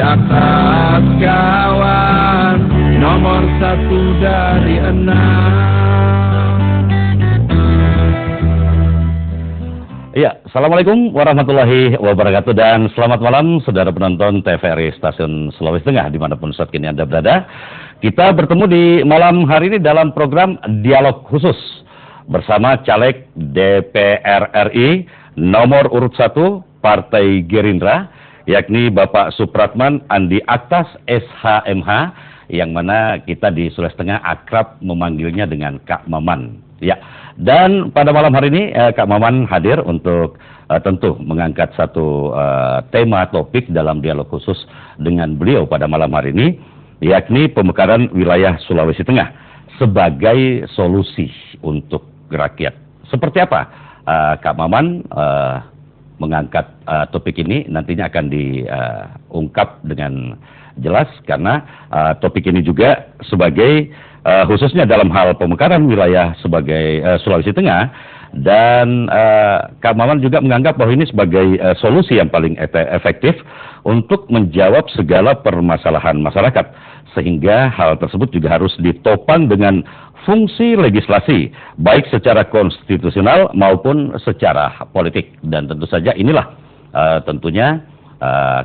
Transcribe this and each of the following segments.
atas kawan, nomor 1 dari 6. Ya, Assalamualaikum warahmatullahi wabarakatuh dan selamat malam saudara penonton TVRI Stasiun Sulawesi Tengah dimanapun saat ini Anda berada. Kita bertemu di malam hari ini dalam program Dialog Khusus bersama caleg DPR RI nomor urut 1 Partai Gerindra, yakni Bapak Supratman Andi Aktas SHMH, yang mana kita di Sulawesi Tengah akrab memanggilnya dengan Kak Maman. Ya, dan pada malam hari ini Kak Maman hadir untuk tentu mengangkat satu tema topik dalam dialog khusus dengan beliau pada malam hari ini, yakni pemekaran wilayah Sulawesi Tengah sebagai solusi untuk rakyat. Seperti apa Kak Maman mengangkat topik ini nantinya akan diungkap dengan jelas, karena topik ini juga sebagai khususnya dalam hal pemekaran wilayah sebagai Sulawesi Tengah, dan Kak Maman juga menganggap bahwa ini sebagai solusi yang paling efektif untuk menjawab segala permasalahan masyarakat, sehingga hal tersebut juga harus ditopang dengan fungsi legislasi baik secara konstitusional maupun secara politik. Dan tentu saja inilah tentunya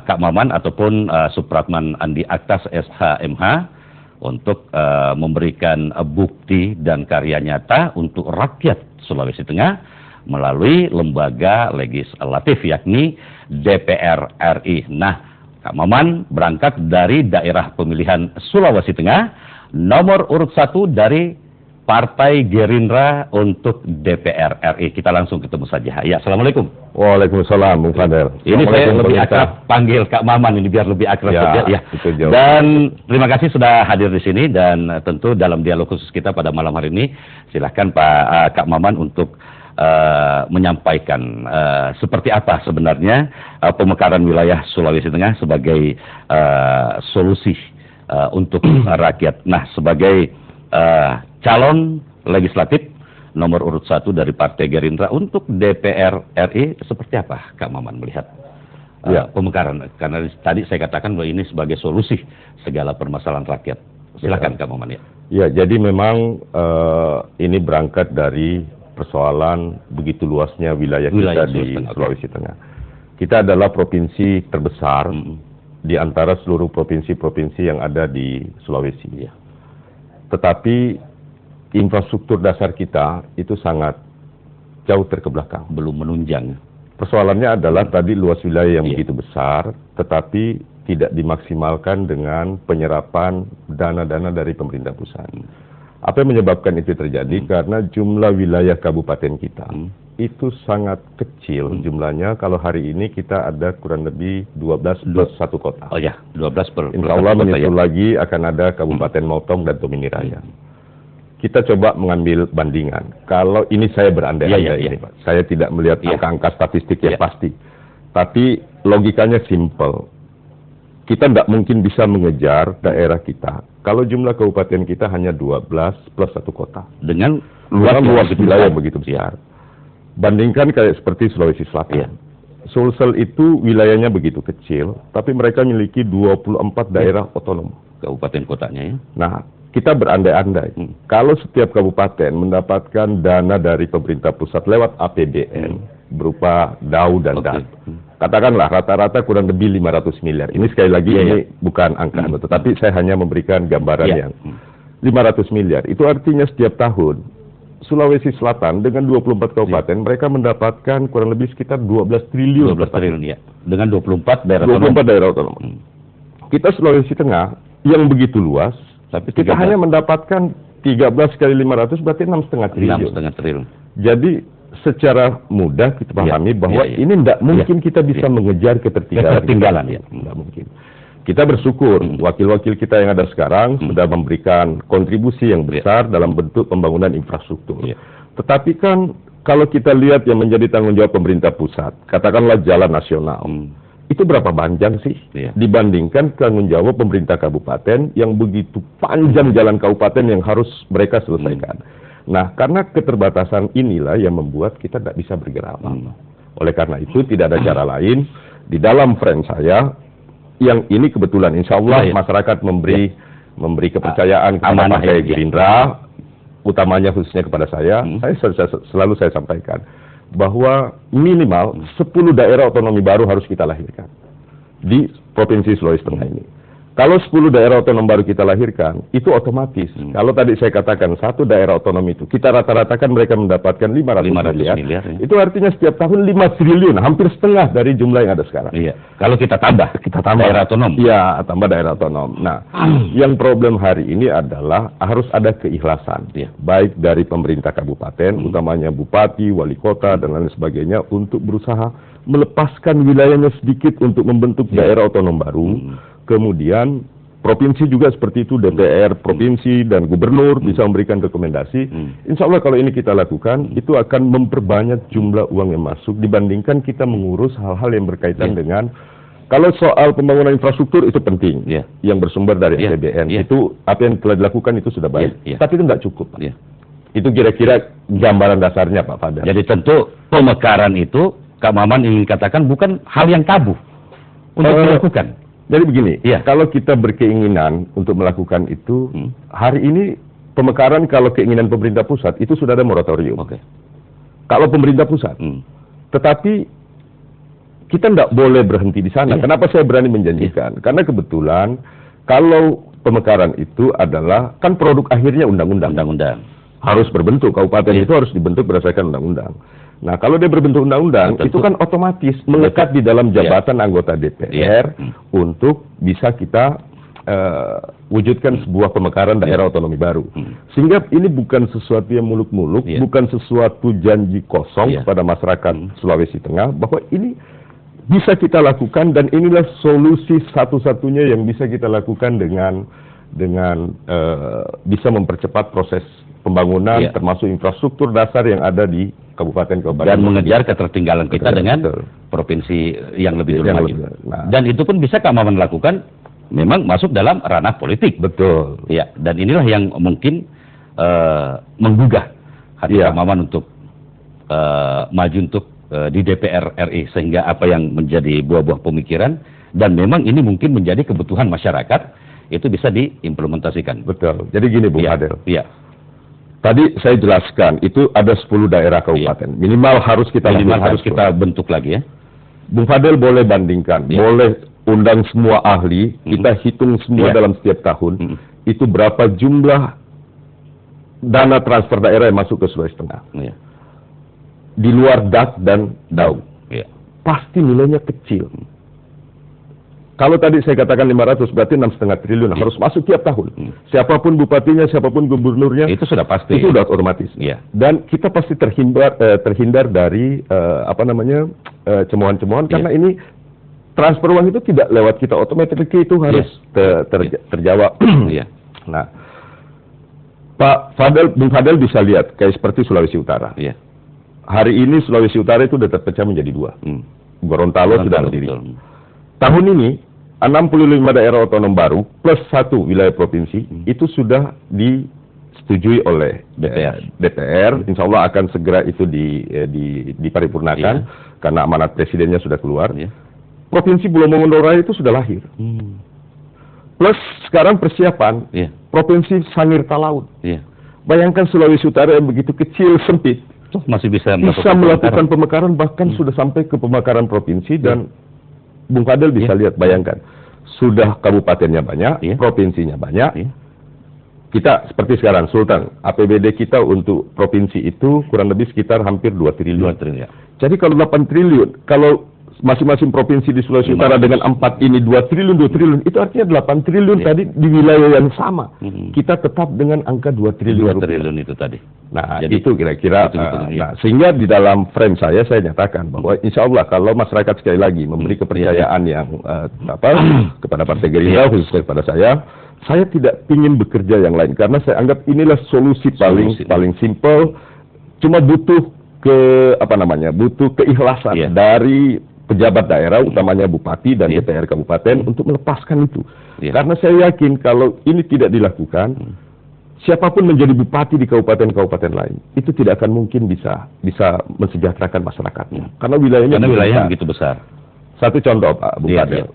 Kak Maman ataupun Supratman Andi Aktas SHMH untuk memberikan bukti dan karya nyata untuk rakyat Sulawesi Tengah melalui lembaga legislatif yakni DPR RI. Nah, Kak Maman berangkat dari daerah pemilihan Sulawesi Tengah nomor urut 1 dari Partai Gerindra untuk DPR RI. Kita langsung ketemu saja. Ya, Assalamualaikum. Waalaikumsalam, Bung Fadel. Ini saya lebih akrab panggil Kak Maman ini biar lebih akrab saja. Ya. Dan terima kasih sudah hadir di sini, dan tentu dalam dialog khusus kita pada malam hari ini silahkan Pak Kak Maman untuk menyampaikan seperti apa sebenarnya pemekaran wilayah Sulawesi Tengah sebagai solusi untuk rakyat. Nah, sebagai calon legislatif nomor urut 1 dari Partai Gerindra untuk DPR RI, seperti apa Kak Maman melihat pemekaran? Karena tadi saya katakan bahwa ini sebagai solusi segala permasalahan rakyat. Silakan Kak Maman. Ya, jadi memang ini berangkat dari persoalan begitu luasnya wilayah kita di Sulawesi Tengah. Kita adalah provinsi terbesar di antara seluruh provinsi-provinsi yang ada di Sulawesi. Tetapi infrastruktur dasar kita itu sangat jauh terkebelakang, belum menunjang. Persoalannya adalah tadi luas wilayah yang begitu besar, tetapi tidak dimaksimalkan dengan penyerapan dana-dana dari pemerintah pusat. Apa yang menyebabkan itu terjadi? Karena jumlah wilayah kabupaten kita itu sangat kecil jumlahnya. Kalau hari ini kita ada kurang lebih 12 plus 1 kota. Oh ya, 12 per Insya Allah menyusul lagi akan ada Kabupaten Motong dan Tomini Raya. Kita coba mengambil bandingan. Kalau ini saya berandai-andai ini, Pak. Saya tidak melihat angka-angka statistik yang pasti. Tapi logikanya simple. Kita tidak mungkin bisa mengejar daerah kita kalau jumlah kabupaten kita hanya 12 plus 1 kota. Dengan luas wilayah begitu besar. Bandingkan kayak seperti Sulawesi Selatan. Sulsel itu wilayahnya begitu kecil, tapi mereka memiliki 24 daerah otonom. Kabupaten kotanya ya. Nah, kita berandai-andai, kalau setiap kabupaten mendapatkan dana dari pemerintah pusat lewat APBN berupa DAU dan DAN, katakanlah rata-rata kurang lebih 500 miliar. Ini sekali lagi ini bukan angka, tetapi saya hanya memberikan gambaran yang 500 miliar. Itu artinya setiap tahun Sulawesi Selatan dengan 24 kabupaten mereka mendapatkan kurang lebih sekitar 12 triliun. 12 triliun ya. Dengan 24 daerah otonom. Kita Sulawesi Tengah yang begitu luas, tapi kita hanya mendapatkan 13 kali 500 berarti 6,5 triliun. 6,5 triliun. Jadi secara mudah kita pahami bahwa ini tidak mungkin kita bisa mengejar ketertinggalan. Tidak mungkin. Kita bersyukur wakil-wakil kita yang ada sekarang sudah memberikan kontribusi yang besar dalam bentuk pembangunan infrastruktur. Tetapi kan kalau kita lihat yang menjadi tanggung jawab pemerintah pusat, katakanlah jalan nasional. Itu berapa panjang sih dibandingkan tanggung jawab pemerintah kabupaten yang begitu panjang jalan kabupaten yang harus mereka selesaikan. Nah, karena keterbatasan inilah yang membuat kita tidak bisa bergerak. Oleh karena itu tidak ada cara lain di dalam frame saya yang ini kebetulan, insya Allah masyarakat memberi kepercayaan kepada Partai Gerindra, utamanya khususnya kepada saya. Selalu saya sampaikan bahwa minimal 10 daerah otonomi baru harus kita lahirkan di Provinsi Sulawesi Tengah ini. Kalau 10 daerah otonom baru kita lahirkan, itu otomatis. Kalau tadi saya katakan satu daerah otonom itu, kita rata-ratakan mereka mendapatkan 500 miliar. Ya. Itu artinya setiap tahun 5 triliun, hampir setengah dari jumlah yang ada sekarang. Iya. Kalau kita tambah daerah otonom. Iya, tambah daerah otonom. Nah, yang problem hari ini adalah harus ada keikhlasan. Baik dari pemerintah kabupaten, utamanya bupati, wali kota, dan lain sebagainya, untuk berusaha melepaskan wilayahnya sedikit untuk membentuk daerah otonom baru. Kemudian provinsi juga seperti itu, DPR provinsi dan gubernur bisa memberikan rekomendasi. Insya Allah kalau ini kita lakukan, itu akan memperbanyak jumlah uang yang masuk dibandingkan kita mengurus hal-hal yang berkaitan dengan, kalau soal pembangunan infrastruktur itu penting, yang bersumber dari APBN. Itu apa yang telah dilakukan itu sudah baik, tapi itu nggak cukup. Itu kira-kira gambaran dasarnya Pak Fadel. Jadi tentu pemekaran itu, Kak Maman ingin katakan bukan hal yang tabu untuk dilakukan. Jadi begini, kalau kita berkeinginan untuk melakukan itu, hari ini pemekaran kalau keinginan pemerintah pusat itu sudah ada moratorium. Kalau pemerintah pusat, tetapi kita tidak boleh berhenti di sana. Kenapa saya berani menjanjikan? Karena kebetulan kalau pemekaran itu adalah kan produk akhirnya undang-undang. Harus berbentuk, kabupaten itu harus dibentuk berdasarkan undang-undang. Nah, kalau dia berbentuk undang-undang, itu kan otomatis melekat di dalam jabatan anggota DPR untuk bisa kita wujudkan sebuah pemekaran daerah otonomi baru. Sehingga ini bukan sesuatu yang muluk-muluk, bukan sesuatu janji kosong kepada masyarakat Sulawesi Tengah, bahwa ini bisa kita lakukan dan inilah solusi satu-satunya yang bisa kita lakukan dengan bisa mempercepat proses pembangunan termasuk infrastruktur dasar yang ada di kabupaten-kabupaten dan mengejar ketertinggalan kita dengan provinsi yang lebih dulu lagi. Dan itu pun bisa Kak Maman lakukan memang masuk dalam ranah politik. Betul. Ya, dan inilah yang mungkin menggugah hati Kak Maman untuk maju untuk di DPR RI, sehingga apa yang menjadi buah-buah pemikiran dan memang ini mungkin menjadi kebutuhan masyarakat itu bisa diimplementasikan. Betul. Jadi gini Bung Fadel. Iya. Tadi saya jelaskan itu ada 10 daerah kabupaten. Minimal harus kita bentuk lagi ya. Bung Fadel boleh bandingkan, boleh undang semua ahli, kita hitung semua dalam setiap tahun, itu berapa jumlah dana transfer daerah yang masuk ke Sulawesi Tengah. Di luar DAK dan DAU. Pasti nilainya kecil. Kalau tadi saya katakan 500, berarti 6,5 triliun harus masuk tiap tahun. Siapapun bupatinya, siapapun gubernurnya, itu sudah pasti. Itu sudah otomatis. Dan kita pasti terhindar dari cemohan-cemohan karena ini transfer uang itu tidak lewat kita, otomatis itu harus terjawab. Nah, Bung Fadel bisa lihat kayak seperti Sulawesi Utara. Hari ini Sulawesi Utara itu sudah terpecah menjadi 2. Gorontalo sudah berdiri. Tahun ini 65 daerah otonom baru plus 1 wilayah provinsi itu sudah disetujui oleh DPR. Insya Allah akan segera itu diparipurnakan karena amanat presidennya sudah keluar. Provinsi Pulau Mongondo Raya itu sudah lahir. Plus sekarang persiapan Provinsi Sangir Talaut. Bayangkan Sulawesi Utara yang begitu kecil, sempit, masih bisa melakukan pemekaran, bahkan sudah sampai ke pemekaran provinsi. Dan Bung Fadel bisa lihat, bayangkan, sudah kabupatennya banyak, provinsinya banyak. Kita seperti sekarang, Sultan, APBD kita untuk provinsi itu kurang lebih sekitar hampir 2 triliun. Jadi kalau 8 triliun, kalau masing-masing provinsi di Sulawesi Utara dengan 4 ini 2 triliun, itu artinya 8 triliun tadi di wilayah yang sama. Kita tetap dengan angka 2 triliun. 2 triliun itu tadi. Nah, jadi, itu kira-kira. Sehingga di dalam frame saya nyatakan bahwa insya Allah kalau masyarakat sekali lagi memberi kepercayaan yang kepada Partai Gerindra, khususnya kepada saya tidak ingin bekerja yang lain karena saya anggap inilah solusi paling simpel. Cuma butuh butuh keikhlasan dari pejabat daerah, utamanya bupati dan DPR kabupaten untuk melepaskan itu. Karena saya yakin kalau ini tidak dilakukan, siapapun menjadi bupati di kabupaten-kabupaten lain, itu tidak akan mungkin bisa mensejahterakan masyarakatnya. Karena wilayahnya begitu besar. Satu contoh Pak Bung Fadel.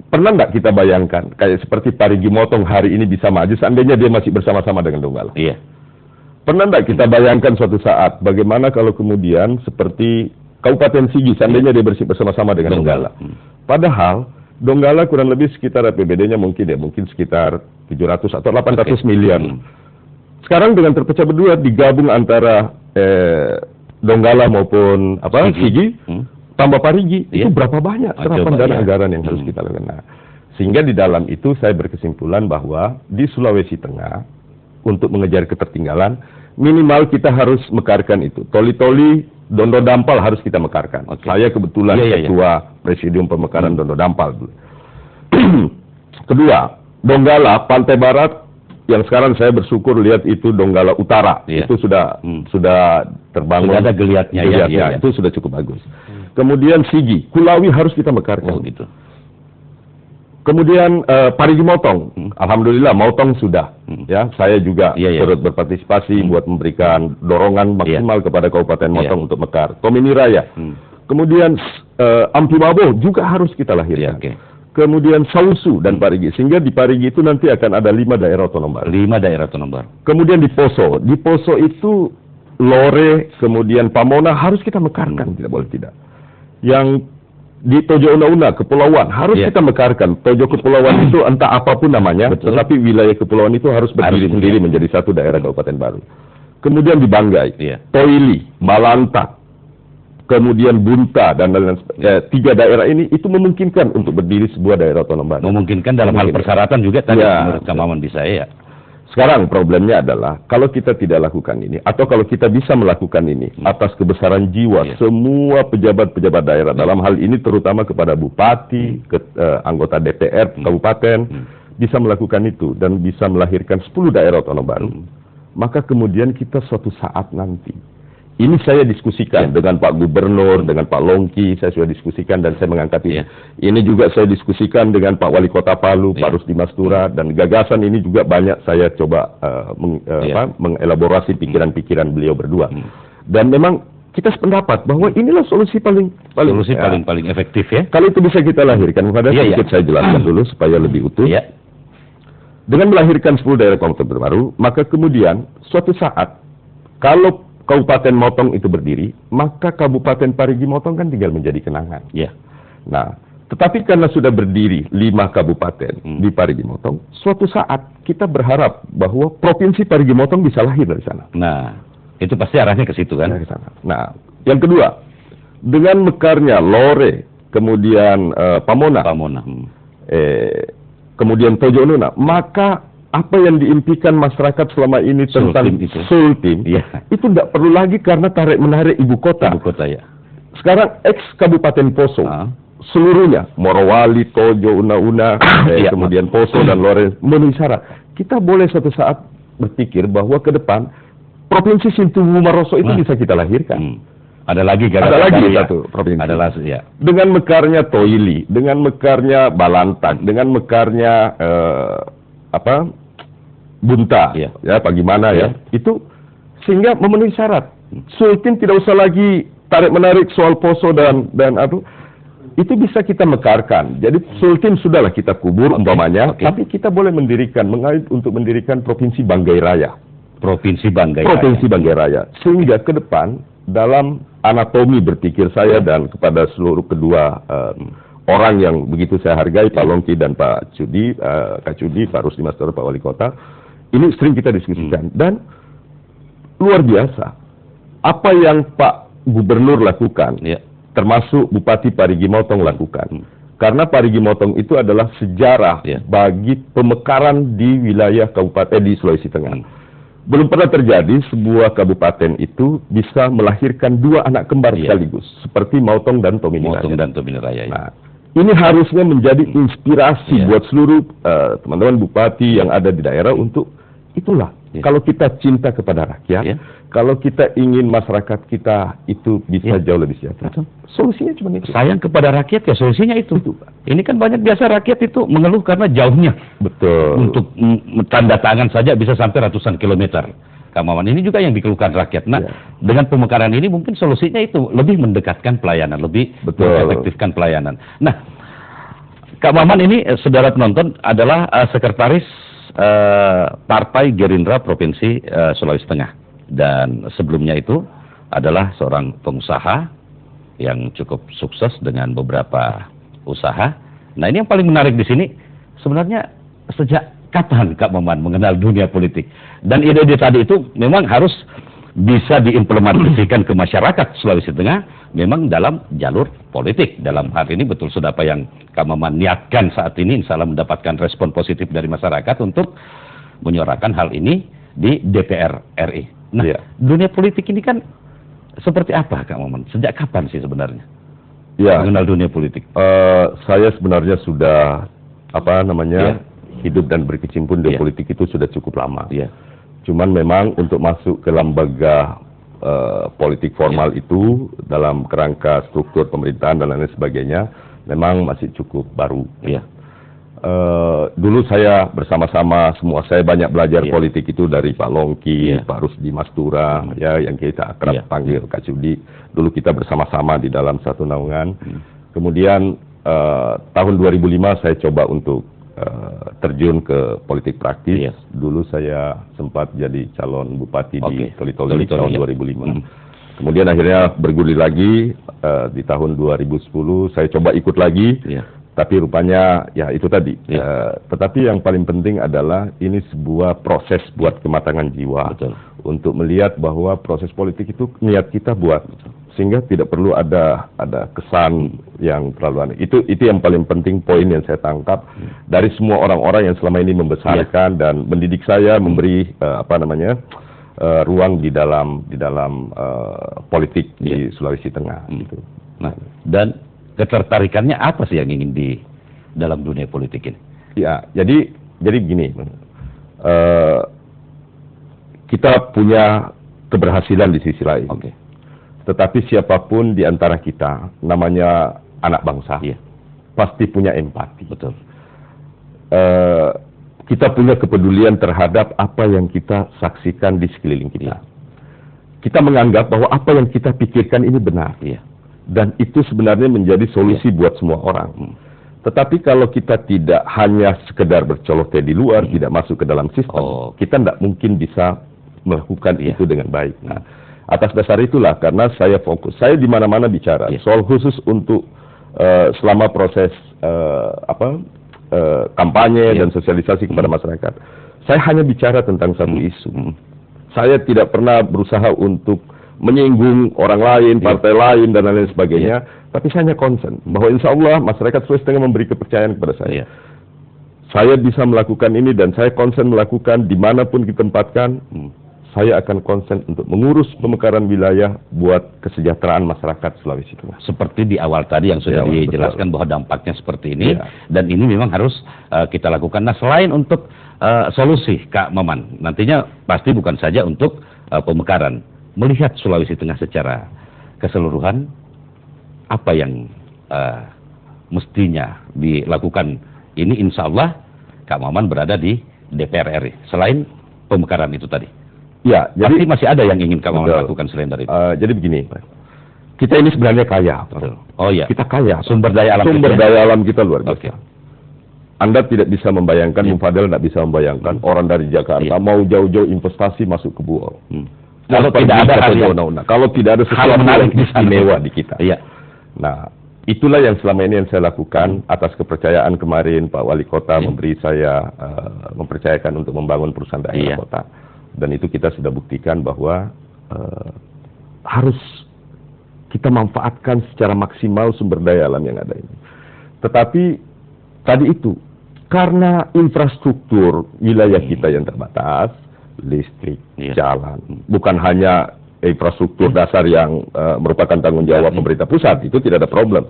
pernah nggak kita bayangkan kayak seperti Parigi Motong hari ini bisa maju seandainya dia masih bersama-sama dengan Donggala? Iya. Pernah nggak kita bayangkan suatu saat bagaimana kalau kemudian seperti Kabupaten Sigi seandainya dia bersama-sama dengan Donggala? Padahal Donggala kurang lebih sekitar APBD-nya mungkin sekitar 700 atau 800 miliar. Sekarang dengan terpecah berdua digabung antara Donggala maupun Sigi, tambah Parigi, itu berapa banyak serapan dana anggaran yang harus kita lakukan. Nah, sehingga di dalam itu saya berkesimpulan bahwa di Sulawesi Tengah untuk mengejar ketertinggalan minimal kita harus mekarkan itu. Toli-toli Dondo Dampal harus kita mekarkan. Saya kebetulan ketua Presidium Pemekaran Dondo Dampal dulu. Kedua, Donggala Pantai Barat yang sekarang saya bersyukur lihat itu Donggala Utara. Itu sudah terbangun. Sudah ada geliatnya. Itu sudah cukup bagus. Kemudian Sigi, Kulawi harus kita mekarkan. Gitu. Kemudian Parigi Motong, alhamdulillah Motong sudah, ya saya juga turut berpartisipasi buat memberikan dorongan maksimal kepada Kabupaten Motong untuk mekar. Tomini Raya, kemudian Ampimabo juga harus kita lahirkan. Kemudian Sausu dan Parigi, sehingga di Parigi itu nanti akan ada 5 daerah otonom baru. 5 daerah otonom baru. Kemudian di Poso itu Lore, kemudian Pamona harus kita mekarkan, tidak boleh tidak. Yang di Tojo Una-Una, Kepulauan, harus kita mekarkan. Tojo Kepulauan itu entah apapun namanya, tetapi wilayah kepulauan itu harus berdiri sendiri menjadi satu daerah kabupaten baru. Kemudian di Banggai, Toili, Malanta, kemudian Bunta, dan lain-lain. 3 daerah ini itu memungkinkan untuk berdiri sebuah daerah otonom baru. Memungkinkan dalam hal persyaratan juga tadi menurut Kang Maman bisa ya. Sekarang problemnya adalah kalau kita tidak lakukan ini atau kalau kita bisa melakukan ini atas kebesaran jiwa semua pejabat-pejabat daerah dalam hal ini terutama kepada bupati, anggota DPR kabupaten bisa melakukan itu dan bisa melahirkan 10 daerah otonom baru. Maka kemudian kita suatu saat nanti ini saya diskusikan dengan Pak Gubernur, dengan Pak Longki, saya sudah diskusikan dan saya mengangkat ini. Ini juga saya diskusikan dengan Pak Wali Kota Palu, Pak Rusdi Mastura, dan gagasan ini juga banyak saya coba mengelaborasi pikiran-pikiran beliau berdua. Dan memang kita sependapat bahwa inilah solusi paling efektif ya. Kalau itu bisa kita lahirkan, sedikit saya jelaskan dulu supaya lebih utuh. Dengan melahirkan 10 daerah kabupaten baru, maka kemudian suatu saat kalau Kabupaten Motong itu berdiri, maka Kabupaten Parigi Motong kan tinggal menjadi kenangan. Nah, tetapi karena sudah berdiri 5 kabupaten di Parigi Motong, suatu saat kita berharap bahwa Provinsi Parigi Motong bisa lahir dari sana. Nah, itu pasti arahnya ke situ kan? Dari sana. Nah, yang kedua, dengan mekarnya Lore, kemudian Pamona, kemudian Tojo Una, maka apa yang diimpikan masyarakat selama ini tentang Sultim itu tidak perlu lagi karena tarik-menarik ibu kota. Sekarang ex-Kabupaten Poso, seluruhnya, Morowali, Tojo, Una-Una, kemudian Poso dan Lore, memenuhi syarat. Kita boleh suatu saat berpikir bahwa ke depan, Provinsi Sintuwu Maroso itu bisa kita lahirkan. Ada lagi satu provinsi. Dengan mekarnya Toili, dengan mekarnya Balantak, dengan mekarnya Bunta, bagaimana itu sehingga memenuhi syarat. Sultim tidak usah lagi tarik-menarik soal Poso dan itu bisa kita mekarkan. Jadi Sultim sudahlah kita kubur umpamanya, tapi kita boleh mendirikan untuk mendirikan Provinsi Banggai Raya. Provinsi Banggai Raya. Sehingga ke depan dalam anatomi berpikir saya dan kepada seluruh kedua orang yang begitu saya hargai, Pak Longki dan Pak Cudi, Kak Cudi, Pak Rusdi Mastura, Pak Wali Kota, ini sering kita diskusikan. Dan luar biasa, apa yang Pak Gubernur lakukan, termasuk Bupati Parigi Motong lakukan. Karena Parigi Motong itu adalah sejarah bagi pemekaran di wilayah kabupaten di Sulawesi Tengah. Belum pernah terjadi sebuah kabupaten itu bisa melahirkan 2 anak kembar sekaligus, seperti Motong dan Tomini Raya. Nah, ini harusnya menjadi inspirasi buat seluruh teman-teman bupati yang ada di daerah untuk itulah. Kalau kita cinta kepada rakyat, kalau kita ingin masyarakat kita itu bisa jauh lebih sejahtera, solusinya cuma itu. Sayang kepada rakyat ya solusinya itu. Ini kan banyak biasa rakyat itu mengeluh karena jauhnya. Betul. Untuk tanda tangan saja bisa sampai ratusan kilometer. Kang Maman, ini juga yang dikeluhkan rakyat. Nah, dengan pemekaran ini mungkin solusinya itu lebih mendekatkan pelayanan, lebih mengefektifkan pelayanan. Nah, Kak Maman ini, saudara penonton, adalah sekretaris Partai Gerindra Provinsi Sulawesi Tengah. Dan sebelumnya itu adalah seorang pengusaha yang cukup sukses dengan beberapa usaha. Nah, ini yang paling menarik di sini, sebenarnya sejak kapan Kak Maman mengenal dunia politik? Dan ide-ide tadi itu memang harus bisa diimplementasikan ke masyarakat Sulawesi Tengah, memang dalam jalur politik. Dalam hal ini betul sudah apa yang Kak Maman niatkan saat ini, insya Allah mendapatkan respon positif dari masyarakat untuk menyuarakan hal ini di DPR RI. Nah, dunia politik ini kan seperti apa Kak Maman? Sejak kapan sih sebenarnya mengenal dunia politik? Saya sebenarnya sudah hidup dan berkecimpung di politik itu sudah cukup lama. Cuman memang untuk masuk ke lembaga politik formal itu dalam kerangka struktur pemerintahan dan lain sebagainya memang masih cukup baru. Dulu saya bersama-sama saya banyak belajar politik itu dari Pak Longki, Pak Rusdi Mastura, yang kita akrab panggil Kak Sudi. Dulu kita bersama-sama di dalam satu naungan. Kemudian tahun 2005 saya coba untuk terjun ke politik praktis. Dulu saya sempat jadi calon bupati di Toli-Toli tahun 2005. Kemudian akhirnya bergulir lagi di tahun 2010 saya coba ikut lagi. Tapi rupanya ya itu tadi. Tetapi yang paling penting adalah ini sebuah proses buat kematangan jiwa. Untuk melihat bahwa proses politik itu niat kita buat. Sehingga tidak perlu ada kesan yang terlalu aneh. Itu yang paling penting, poin yang saya tangkap dari semua orang-orang yang selama ini membesarkan dan mendidik saya, memberi ruang di dalam politik di Sulawesi Tengah. Gitu. Nah, dan ketertarikannya apa sih yang ingin di dalam dunia politik ini? Ya, jadi begini, kita punya keberhasilan di sisi lain. Tetapi siapapun di antara kita, namanya anak bangsa, pasti punya empati. Kita punya kepedulian terhadap apa yang kita saksikan di sekeliling kita. Kita menganggap bahwa apa yang kita pikirkan ini benar. Dan itu sebenarnya menjadi solusi buat semua orang. Tetapi kalau kita tidak hanya sekedar bercolotnya di luar, tidak masuk ke dalam sistem, kita tidak mungkin bisa melakukan itu dengan baik. Nah, atas dasar itulah karena saya fokus, saya di mana-mana bicara soal khusus untuk selama proses kampanye dan sosialisasi kepada masyarakat. Saya hanya bicara tentang satu isu. Saya tidak pernah berusaha untuk menyinggung orang lain, partai lain dan lain sebagainya. Tapi saya hanya concern bahwa insya Allah masyarakat Sulawesi Tengah memberi kepercayaan kepada saya. Saya bisa melakukan ini dan saya concern melakukan dimanapun ditempatkan. Saya akan konsen untuk mengurus pemekaran wilayah buat kesejahteraan masyarakat Sulawesi Tengah. Seperti di awal tadi yang sudah dijelaskan bahwa dampaknya seperti ini, dan ini memang harus kita lakukan. Nah, selain untuk solusi, Kak Maman, nantinya pasti bukan saja untuk pemekaran. Melihat Sulawesi Tengah secara keseluruhan, apa yang mestinya dilakukan ini, insya Allah Kak Maman berada di DPR RI. Selain pemekaran itu tadi. Ya, jadi masih ada yang ingin Kak Maman lakukan selain dari itu. Jadi begini, kita ini sebenarnya kaya. Kita kaya. Sumber daya alam kita luar biasa. Anda tidak bisa membayangkan, Mufadel tidak bisa membayangkan orang dari Jakarta mau jauh-jauh investasi masuk ke Buol. Kalau tidak ada kalau tidak ada sesuatu yang istimewa di kita. Nah, itulah yang selama ini yang saya lakukan atas kepercayaan kemarin Pak Wali Kota memberi saya mempercayakan untuk membangun perusahaan daerah kota. Dan itu kita sudah buktikan bahwa harus kita manfaatkan secara maksimal sumber daya alam yang ada ini. Tetapi tadi itu, karena infrastruktur wilayah kita yang terbatas, listrik, jalan, bukan hanya infrastruktur dasar yang merupakan tanggung jawab pemerintah pusat, itu tidak ada problem.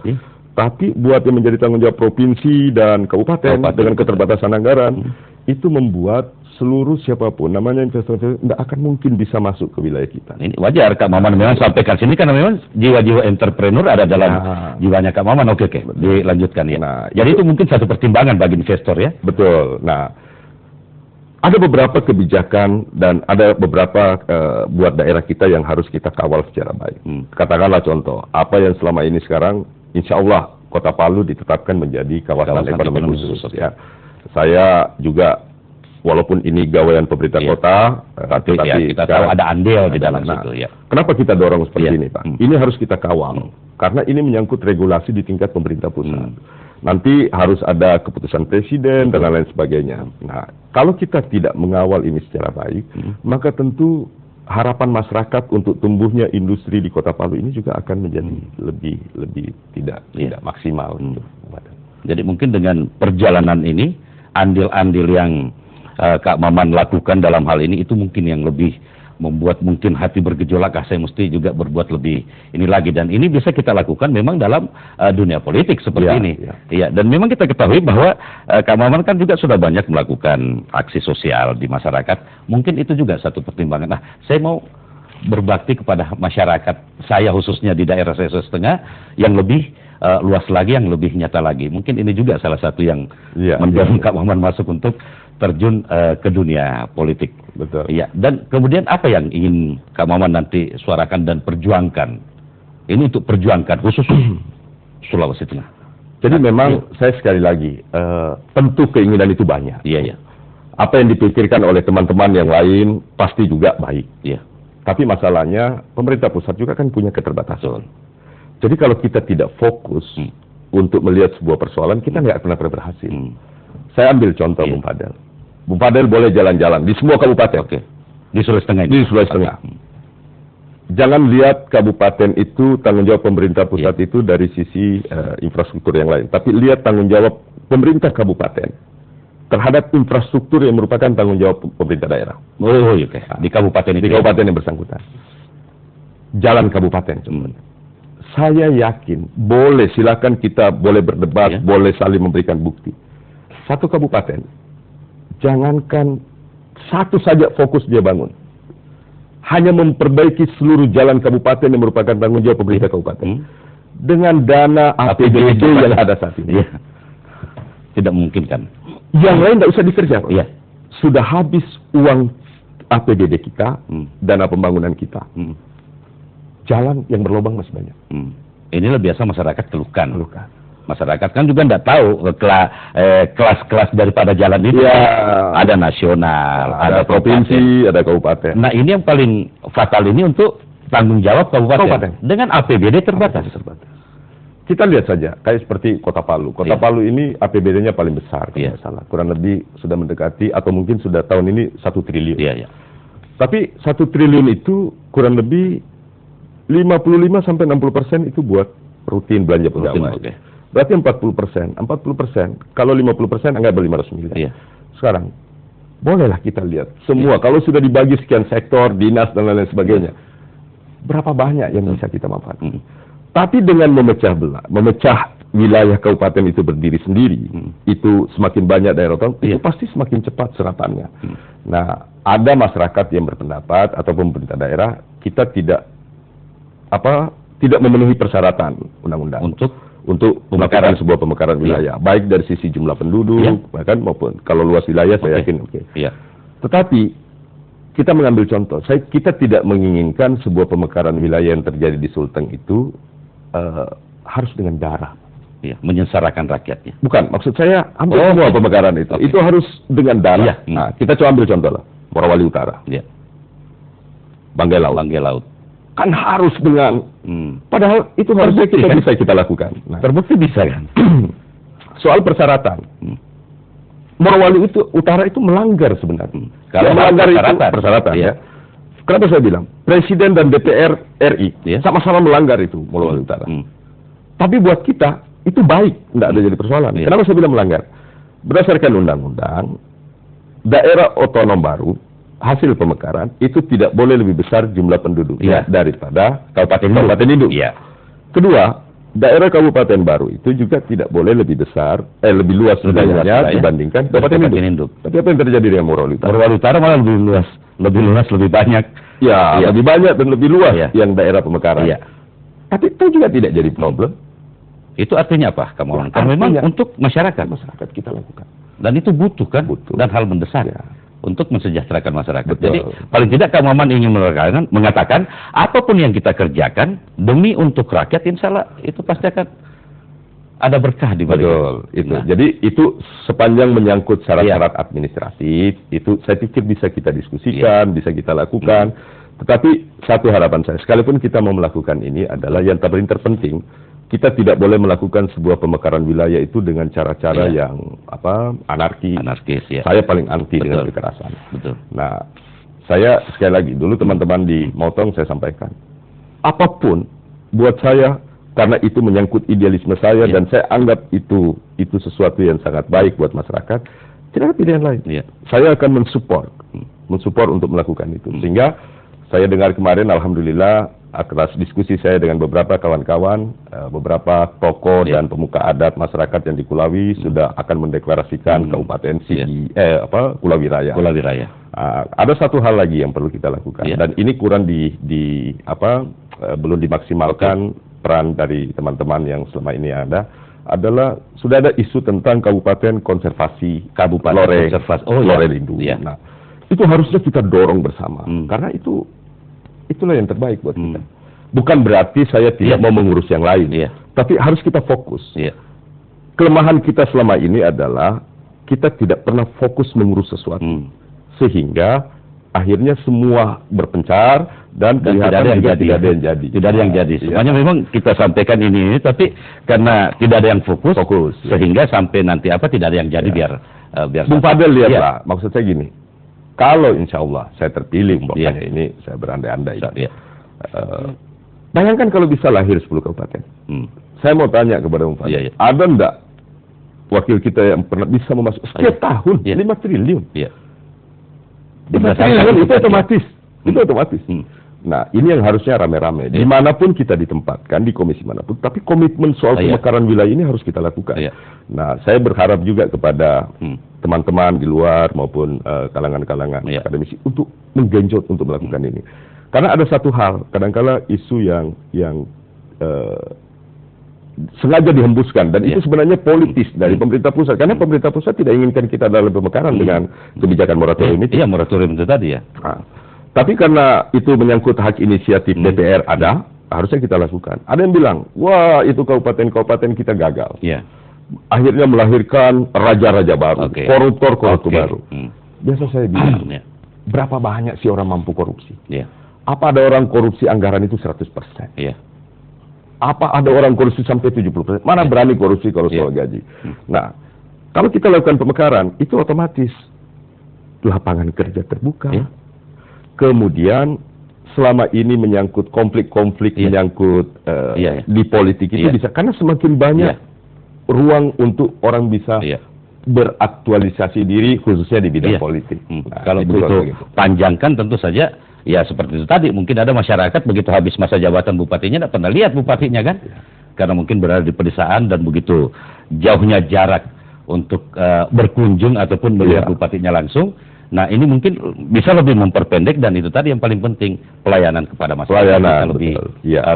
Tapi buat yang menjadi tanggung jawab provinsi dan kabupaten dengan keterbatasan anggaran, itu membuat seluruh siapapun, namanya investor, tidak akan mungkin bisa masuk ke wilayah kita. Ini wajar Kak Maman memang sampaikan sini karena memang jiwa-jiwa entrepreneur ada dalam jiwanya Kak Maman. Oke, dilanjutkan ya. Nah, jadi itu mungkin satu pertimbangan bagi investor ya. Betul. Nah, ada beberapa kebijakan dan ada beberapa buat daerah kita yang harus kita kawal secara baik. Katakanlah contoh, apa yang selama ini sekarang, insya Allah Kota Palu ditetapkan menjadi kawasan ekonomi khusus. khusus. Ya. Saya juga walaupun ini gawean pemerintah kota, tapi kita tahu ada andil di dalam situ. Ya. Kenapa kita dorong seperti ini, Pak? Hmm. Ini harus kita kawal karena ini menyangkut regulasi di tingkat pemerintah pusat. Nanti harus ada keputusan presiden dan lain sebagainya. Nah, kalau kita tidak mengawal ini secara baik, maka tentu harapan masyarakat untuk tumbuhnya industri di Kota Palu ini juga akan menjadi lebih tidak maksimal. Jadi mungkin dengan perjalanan ini, andil-andil yang Kak Maman lakukan dalam hal ini itu mungkin yang lebih membuat mungkin hati bergejolak, saya mesti juga berbuat lebih ini lagi, dan ini bisa kita lakukan memang dalam dunia politik seperti ini. Iya, dan memang kita ketahui bahwa Kak Maman kan juga sudah banyak melakukan aksi sosial di masyarakat. Mungkin itu juga satu pertimbangan. Nah, saya mau berbakti kepada masyarakat saya khususnya di daerah saya Sulawesi Tengah yang lebih luas lagi, yang lebih nyata lagi. Mungkin ini juga salah satu yang mendorong Kak Maman masuk untuk terjun ke dunia politik. Betul. Iya. Dan kemudian apa yang ingin Kak Maman nanti suarakan dan perjuangkan? Ini untuk perjuangkan khusus Sulawesi Tengah. Jadi memang saya sekali lagi tentu keinginan itu banyak. Iya, iya. Apa yang dipikirkan oleh teman-teman yang lain pasti juga baik. Iya. Tapi masalahnya pemerintah pusat juga kan punya keterbatasan. Jadi kalau kita tidak fokus untuk melihat sebuah persoalan, kita nggak pernah berhasil. Saya ambil contoh Bung Fadel. Bung Fadel boleh jalan-jalan di semua kabupaten. Oke. Di Sulawesi Tengah. Di Sulawesi Tengah. Jangan lihat kabupaten itu tanggung jawab pemerintah pusat itu dari sisi infrastruktur yang lain. Tapi lihat tanggung jawab pemerintah kabupaten terhadap infrastruktur yang merupakan tanggung jawab pemerintah daerah. Oh, oke. Di kabupaten itu. Di kabupaten yang bersangkutan. Jalan kabupaten cuman. Saya yakin, boleh silakan kita boleh berdebat, boleh saling memberikan bukti. Satu kabupaten, jangankan satu saja fokus dia bangun. Hanya memperbaiki seluruh jalan kabupaten yang merupakan tanggung jawab pemerintah kabupaten. Dengan dana APBD yang ada saat ini. Tidak mungkin kan? Yang lain tidak usah dikerja. Iya. Sudah habis uang APBD kita, dana pembangunan kita. Jalan yang berlubang masih banyak. Inilah biasa masyarakat keluhkan. Masyarakat kan juga tidak tahu kelas-kelas daripada jalan itu. Ada nasional, ada provinsi, ada kabupaten. Nah, ini yang paling fatal ini untuk tanggung jawab kabupaten. Dengan APBD terbatas. Kita lihat saja, kayak seperti Kota Palu. Kota Palu ini APBD-nya paling besar, kalau nggak salah. Kurang lebih sudah mendekati, atau mungkin sudah tahun ini 1 triliun. Tapi 1 triliun itu kurang lebih 55-60% itu buat rutin belanja pegawai. Berarti 40%. 40%. Kalau 50% anggap 500 miliar. Sekarang, bolehlah kita lihat. Semua, kalau sudah dibagi sekian sektor, dinas, dan lain-lain sebagainya. Berapa banyak yang bisa kita manfaatkan? Tapi dengan memecah wilayah kabupaten itu berdiri sendiri, itu semakin banyak daerah otonom, itu pasti semakin cepat serapannya. Nah, ada masyarakat yang berpendapat, atau pemerintah daerah, kita tidak memenuhi persyaratan undang-undang untuk melakukan sebuah pemekaran wilayah, baik dari sisi jumlah penduduk, bahkan maupun kalau luas wilayah saya yakin. Tetapi kita mengambil contoh, kita tidak menginginkan sebuah pemekaran wilayah yang terjadi di Sulteng itu harus dengan darah. Menyesarakan rakyatnya. Bukan, maksud saya hampir semua pemekaran itu harus dengan darah. Nah, kita coba ambil contoh lah, Morowali Utara, Banggai Laut. Kan harus dengan, padahal itu harusnya bisa kita lakukan. Nah, terbukti bisa kan? Soal persyaratan, Morowali Utara itu melanggar sebenarnya. Kalau melanggar itu persyaratan, Kenapa saya bilang Presiden dan DPR RI sama-sama melanggar itu Morowali Utara. Tapi buat kita itu baik, tidak ada jadi persoalan. Kenapa saya bilang melanggar? Berdasarkan undang-undang, daerah otonom baru hasil pemekaran itu tidak boleh lebih besar jumlah penduduknya daripada kabupaten induk. Kedua, daerah kabupaten baru itu juga tidak boleh lebih besar, lebih luas wilayahnya dibandingkan kabupaten induk. Tapi apa yang terjadi dengan Morowali Utara? Morowali Utara malah lebih luas, lebih banyak. Lebih banyak dan lebih luas yang daerah pemekaran. Tapi itu juga tidak jadi problem. Itu artinya apa, Kamu? Karena memang untuk masyarakat kita lakukan. Dan itu butuh kan? Dan hal mendesak. Untuk mensejahterakan masyarakat. Jadi paling tidak Kang Maman ingin mengatakan apapun yang kita kerjakan demi untuk rakyat, insya Allah itu pasti akan ada berkah di balik. Betul, itu. Nah. Jadi itu sepanjang menyangkut syarat-syarat administratif, itu saya pikir bisa kita diskusikan, bisa kita lakukan. Tetapi satu harapan saya, sekalipun kita mau melakukan ini adalah yang paling terpenting, kita tidak boleh melakukan sebuah pemekaran wilayah itu dengan cara-cara yang anarkis. Ya. Saya paling anti dengan kekerasan. Betul. Nah, saya sekali lagi dulu teman-teman di Motong saya sampaikan, apapun buat saya karena itu menyangkut idealisme saya dan saya anggap itu sesuatu yang sangat baik buat masyarakat, tidak ada pilihan lain. Saya akan mensupport untuk melakukan itu. Sehingga saya dengar kemarin, alhamdulillah, atas diskusi saya dengan beberapa kawan-kawan, beberapa tokoh dan pemuka adat masyarakat yang di Kulawi sudah akan mendeklarasikan Kabupaten Kulawi Raya. Ada satu hal lagi yang perlu kita lakukan, dan ini kurang belum dimaksimalkan peran dari teman-teman yang selama ini adalah sudah ada isu tentang Kabupaten Konservasi Lore Lindu. Nah, itu harusnya kita dorong bersama karena itulah yang terbaik buat kita. Bukan berarti saya tidak mau mengurus yang lain, tapi harus kita fokus. Kelemahan kita selama ini adalah kita tidak pernah fokus mengurus sesuatu, sehingga akhirnya semua berpencar dan tidak ada yang jadi. Semuanya memang kita sampaikan ini, tapi karena tidak ada yang fokus sehingga sampai nanti tidak ada yang jadi biar Bung Fadel lihatlah. Maksud saya gini, kalau insya Allah saya terpilih, ini saya berandai-andai. Bayangkan kalau bisa lahir 10 kabupaten. Saya mau tanya kepada Bung Fadel, ada enggak wakil kita yang pernah bisa memasuk setiap tahun 5 triliun? 5 triliun itu otomatis. Itu otomatis. Nah, ini yang harusnya rame-rame. Dimanapun kita ditempatkan, di komisi manapun, tapi komitmen soal pemekaran wilayah ini harus kita lakukan. Nah, saya berharap juga kepada teman-teman di luar maupun kalangan-kalangan akademisi untuk menggenjot untuk melakukan ini. Karena ada satu hal, kadang-kala isu yang sengaja dihembuskan, dan itu sebenarnya politis dari pemerintah pusat. Karena pemerintah pusat tidak inginkan kita dalam pemekaran dengan kebijakan moratorium itu. Moratorium itu tadi tapi karena itu menyangkut hak inisiatif DPR harusnya kita lakukan. Ada yang bilang, wah itu kabupaten-kabupaten kita gagal. Akhirnya melahirkan raja-raja baru, koruptor-koruptor baru. Biasa saya bilang, berapa banyak sih orang mampu korupsi? Apa ada orang korupsi anggaran itu 100%? Apa ada orang korupsi sampai 70%? Mana berani korupsi kalau soal gaji? Nah, kalau kita lakukan pemekaran, itu otomatis lapangan kerja terbuka. Kemudian selama ini menyangkut konflik-konflik, menyangkut di politik itu bisa, karena semakin banyak ruang untuk orang bisa beraktualisasi diri, khususnya di bidang politik. Nah, kalau begitu panjangkan tentu saja, seperti itu tadi, mungkin ada masyarakat begitu habis masa jabatan bupatinya tidak pernah lihat bupatinya kan, karena mungkin berada di pedesaan dan begitu jauhnya jarak untuk berkunjung ataupun melihat bupatinya langsung. Nah, ini mungkin bisa lebih memperpendek, dan itu tadi yang paling penting, pelayanan kepada masyarakat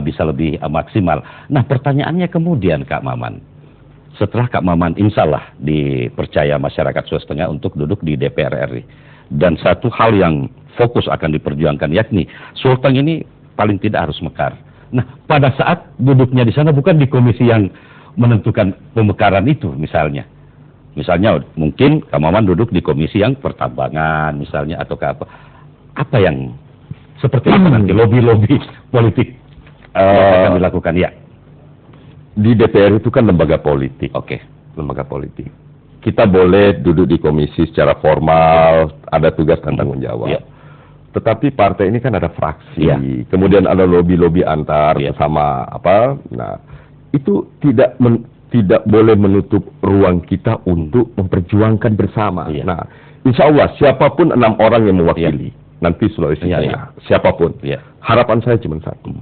bisa lebih maksimal. Nah, pertanyaannya kemudian Kak Maman, setelah Kak Maman insya Allah dipercaya masyarakat Sulawesi Tengah untuk duduk di DPR RI, dan satu hal yang fokus akan diperjuangkan, yakni Sulteng ini paling tidak harus mekar. Nah, pada saat duduknya di sana bukan di komisi yang menentukan pemekaran itu misalnya mungkin Kak Maman duduk di komisi yang pertambangan misalnya, atau apa yang seperti apa nanti lobby politik akan dilakukan di DPR itu kan lembaga politik. Lembaga politik. Kita boleh duduk di komisi secara formal, ada tugas dan tanggung jawab. Tetapi partai ini kan ada fraksi, kemudian ada lobby antar bersama Nah, itu tidak boleh menutup ruang kita untuk memperjuangkan bersama. Nah, insya Allah siapapun 6 orang yang mewakili nanti Sulawesi Tengah, siapapun, harapan saya cuma satu.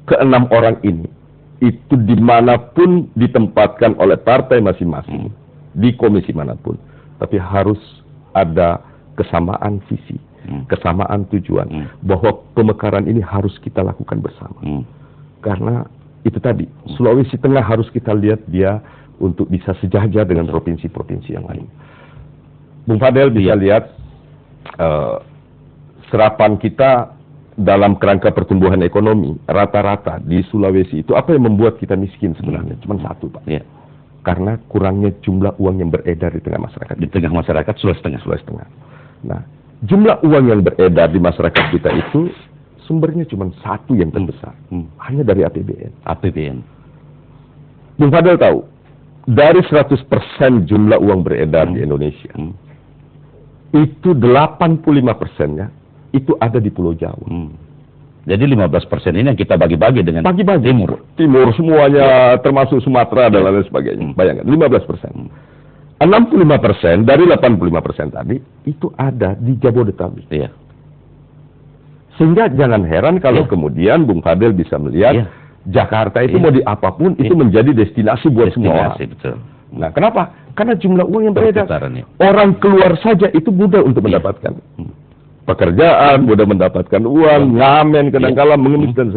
Ke-6 orang ini, itu dimanapun ditempatkan oleh partai masing-masing, di komisi manapun, tapi harus ada kesamaan visi, kesamaan tujuan, bahwa pemekaran ini harus kita lakukan bersama. Karena itu tadi, Sulawesi Tengah harus kita lihat dia untuk bisa sejajar dengan provinsi-provinsi yang lain. Bung Fadel bisa lihat serapan kita dalam kerangka pertumbuhan ekonomi rata-rata di Sulawesi itu, apa yang membuat kita miskin sebenarnya? Cuma satu, Pak. karena kurangnya jumlah uang yang beredar di tengah masyarakat. Di tengah masyarakat Sulawesi Tengah. Nah, jumlah uang yang beredar di masyarakat kita itu sumbernya cuma satu yang terbesar, hanya dari APBN. Bung Fadel tahu, dari 100% jumlah uang beredar di Indonesia, itu 85%-nya itu ada di Pulau Jawa. Jadi 15% ini yang kita bagi-bagi dengan Timur. Timur semuanya, termasuk Sumatera dan lain sebagainya. Bayangkan, 15%. 65% dari 85% tadi itu ada di Jabodetabek. Iya. Sehingga jangan heran kalau kemudian Bung Fadel bisa melihat Jakarta itu mau di apapun itu menjadi destinasi buat semua orang. Betul. Nah, kenapa? Karena jumlah uang yang beredar. Perputarannya. Orang keluar saja itu mudah untuk mendapatkan pekerjaan, mudah mendapatkan uang, ngamen, kadang-kala mengemis dan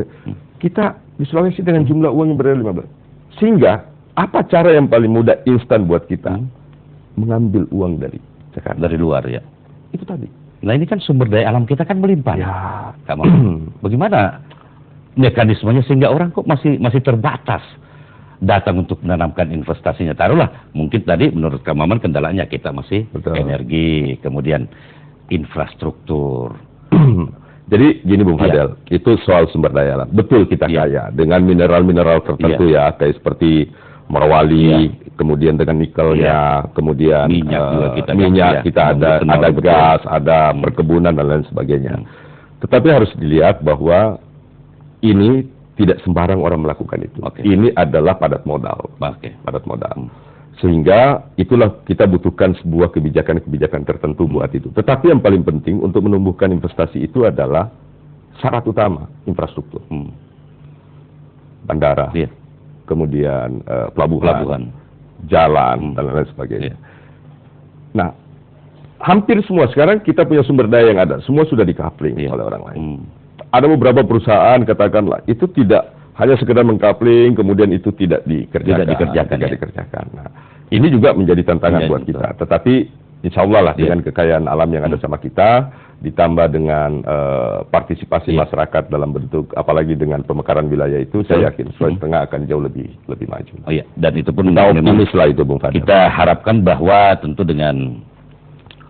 kita di Sulawesi dengan jumlah uang yang beredar 15. Sehingga apa cara yang paling mudah instan buat kita mengambil uang dari Jakarta? Dari luar ya. Itu tadi. Nah ini kan sumber daya alam kita kan melimpah. Ya. Bagaimana mekanismenya sehingga orang kok masih terbatas datang untuk menanamkan investasinya? Taruhlah mungkin tadi menurut Kang Maman kendalanya kita masih energi, kemudian infrastruktur. Jadi gini Bung Fadel, itu soal sumber daya alam. Betul kita kaya dengan mineral-mineral tertentu kayak seperti Morowali, kemudian dengan nikelnya, kemudian minyak kita ada gas, ada perkebunan dan lain sebagainya. Tetapi harus dilihat bahwa ini tidak sembarang orang melakukan itu. Ini adalah padat modal. Padat modal. Sehingga itulah kita butuhkan sebuah kebijakan-kebijakan tertentu buat itu. Tetapi yang paling penting untuk menumbuhkan investasi itu adalah syarat utama, infrastruktur. Bandara, kemudian pelabuhan, jalan, dan lain sebagainya. Nah, hampir semua sekarang kita punya sumber daya yang ada. Semua sudah di-coupling oleh orang lain. Ada beberapa perusahaan, katakanlah, itu tidak hanya sekedar mengkapling, kemudian itu tidak dikerjakan. Nah, ini juga menjadi tantangan buat kita. Tetapi insya Allah lah dengan kekayaan alam yang ada sama kita, ditambah dengan partisipasi masyarakat dalam bentuk, apalagi dengan pemekaran wilayah itu, saya yakin Sulawesi Tengah akan jauh lebih maju. Oh iya, dan itu pun optimis lah itu, Bung Fadel. Kita harapkan bahwa tentu dengan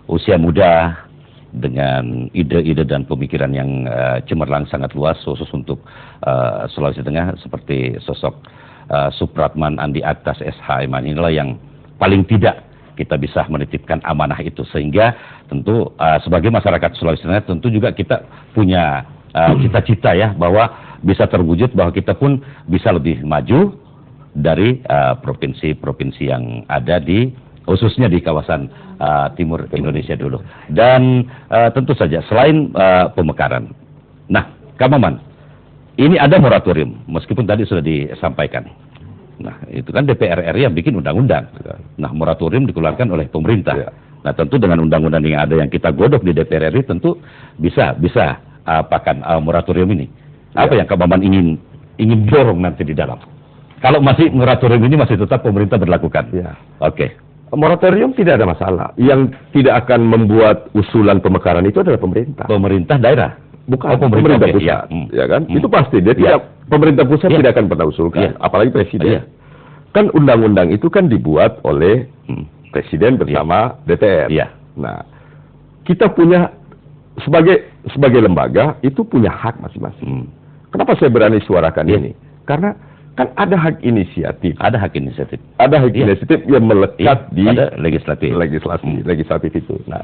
usia muda, dengan ide-ide dan pemikiran yang cemerlang sangat luas khusus untuk Sulawesi Tengah seperti sosok Supratman Andi Aktas SHM inilah yang paling tidak kita bisa menitipkan amanah itu sehingga tentu sebagai masyarakat Sulawesi Tengah tentu juga kita punya cita-cita ya bahwa bisa terwujud bahwa kita pun bisa lebih maju dari provinsi-provinsi yang ada di khususnya di kawasan timur Indonesia dulu. Dan tentu saja selain pemekaran. Nah, Kang Maman, ini ada moratorium meskipun tadi sudah disampaikan. Nah, itu kan DPR RI yang bikin undang-undang. Nah, moratorium dikeluarkan oleh pemerintah. Nah, tentu dengan undang-undang yang ada yang kita godok di DPR RI tentu bisa apakan moratorium ini. Apa yang Kang Maman ingin dorong nanti di dalam? Kalau masih moratorium ini masih tetap pemerintah berlakukan. Moratorium tidak ada masalah. Yang tidak akan membuat usulan pemekaran itu adalah pemerintah. Pemerintah daerah? Bukan, pemerintah pusat. Ya kan? Itu pasti. Dia pemerintah pusat tidak akan pernah usulkan. Apalagi presiden. Kan undang-undang itu kan dibuat oleh presiden bersama DPR. Nah, kita punya sebagai lembaga itu punya hak masing-masing. Kenapa saya berani suarakan ini? Karena kan ada hak inisiatif. Ada hak inisiatif yang melekat di legislatif itu. Nah,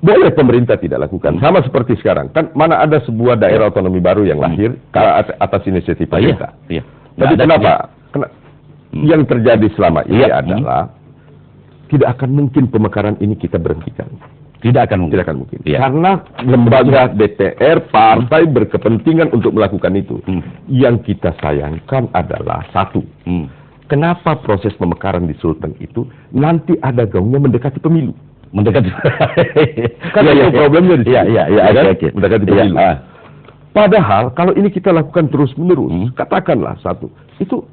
boleh pemerintah tidak lakukan. Sama seperti sekarang. Kan mana ada sebuah daerah otonomi baru yang lahir atas inisiatif pemerintah. Tapi kenapa? Yang terjadi selama ini adalah tidak akan mungkin pemekaran ini kita berhentikan. Tidak akan mungkin. Karena lembaga DPR, partai berkepentingan untuk melakukan itu. Yang kita sayangkan adalah satu. Kenapa proses pemekaran di Sulteng itu nanti ada gaungnya mendekati pemilu? Karena problemnya di situ. Mendekati pemilu. Padahal kalau ini kita lakukan terus-menerus, katakanlah satu. Itu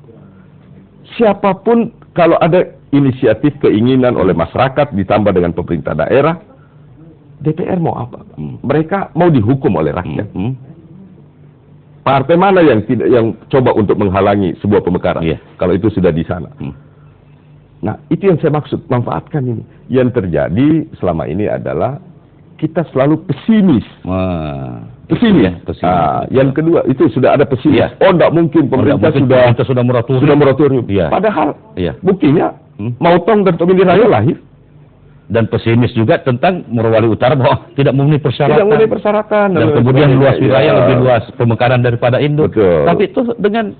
siapapun kalau ada inisiatif keinginan oleh masyarakat ditambah dengan pemerintah daerah, DPR mau apa? Mereka mau dihukum oleh rakyat. Partai mana yang coba untuk menghalangi sebuah pemekaran? Kalau itu sudah di sana. Nah, itu yang saya maksud, manfaatkan ini. Yang terjadi selama ini adalah kita selalu pesimis. Pesimis. Ya, pesimis. Yang kedua, itu sudah ada pesimis. Ya. Oh, tidak mungkin pemerintah sudah moratorium. Ya. Padahal buktinya Mau Tong dan Tommy Raya lahir. Dan pesimis juga tentang Morowali Utara bahwa tidak memenuhi persyaratan. Tidak memenuhi persyaratan. Dan kemudian luas wilayah lebih luas pemekaran daripada Indo. Betul. Tapi itu dengan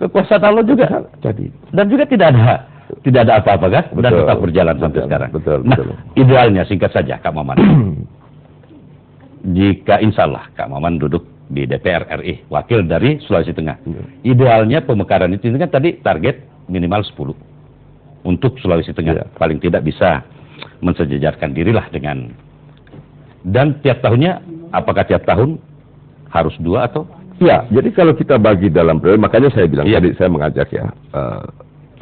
kekuasaan Allah juga jadi. Dan juga tidak ada apa-apa kan? Betul. Dan tetap berjalan sampai sekarang. Betul. Idealnya singkat saja Kak Maman. Jika insya Allah Kak Maman duduk di DPR RI, wakil dari Sulawesi Tengah. Idealnya pemekaran itu kan tadi target minimal 10 untuk Sulawesi Tengah. Paling tidak bisa mensejajarkan dirilah dengan, dan tiap tahunnya apakah tiap tahun harus 2 atau? Ya, jadi kalau kita bagi dalam periode, makanya saya bilang tadi saya mengajak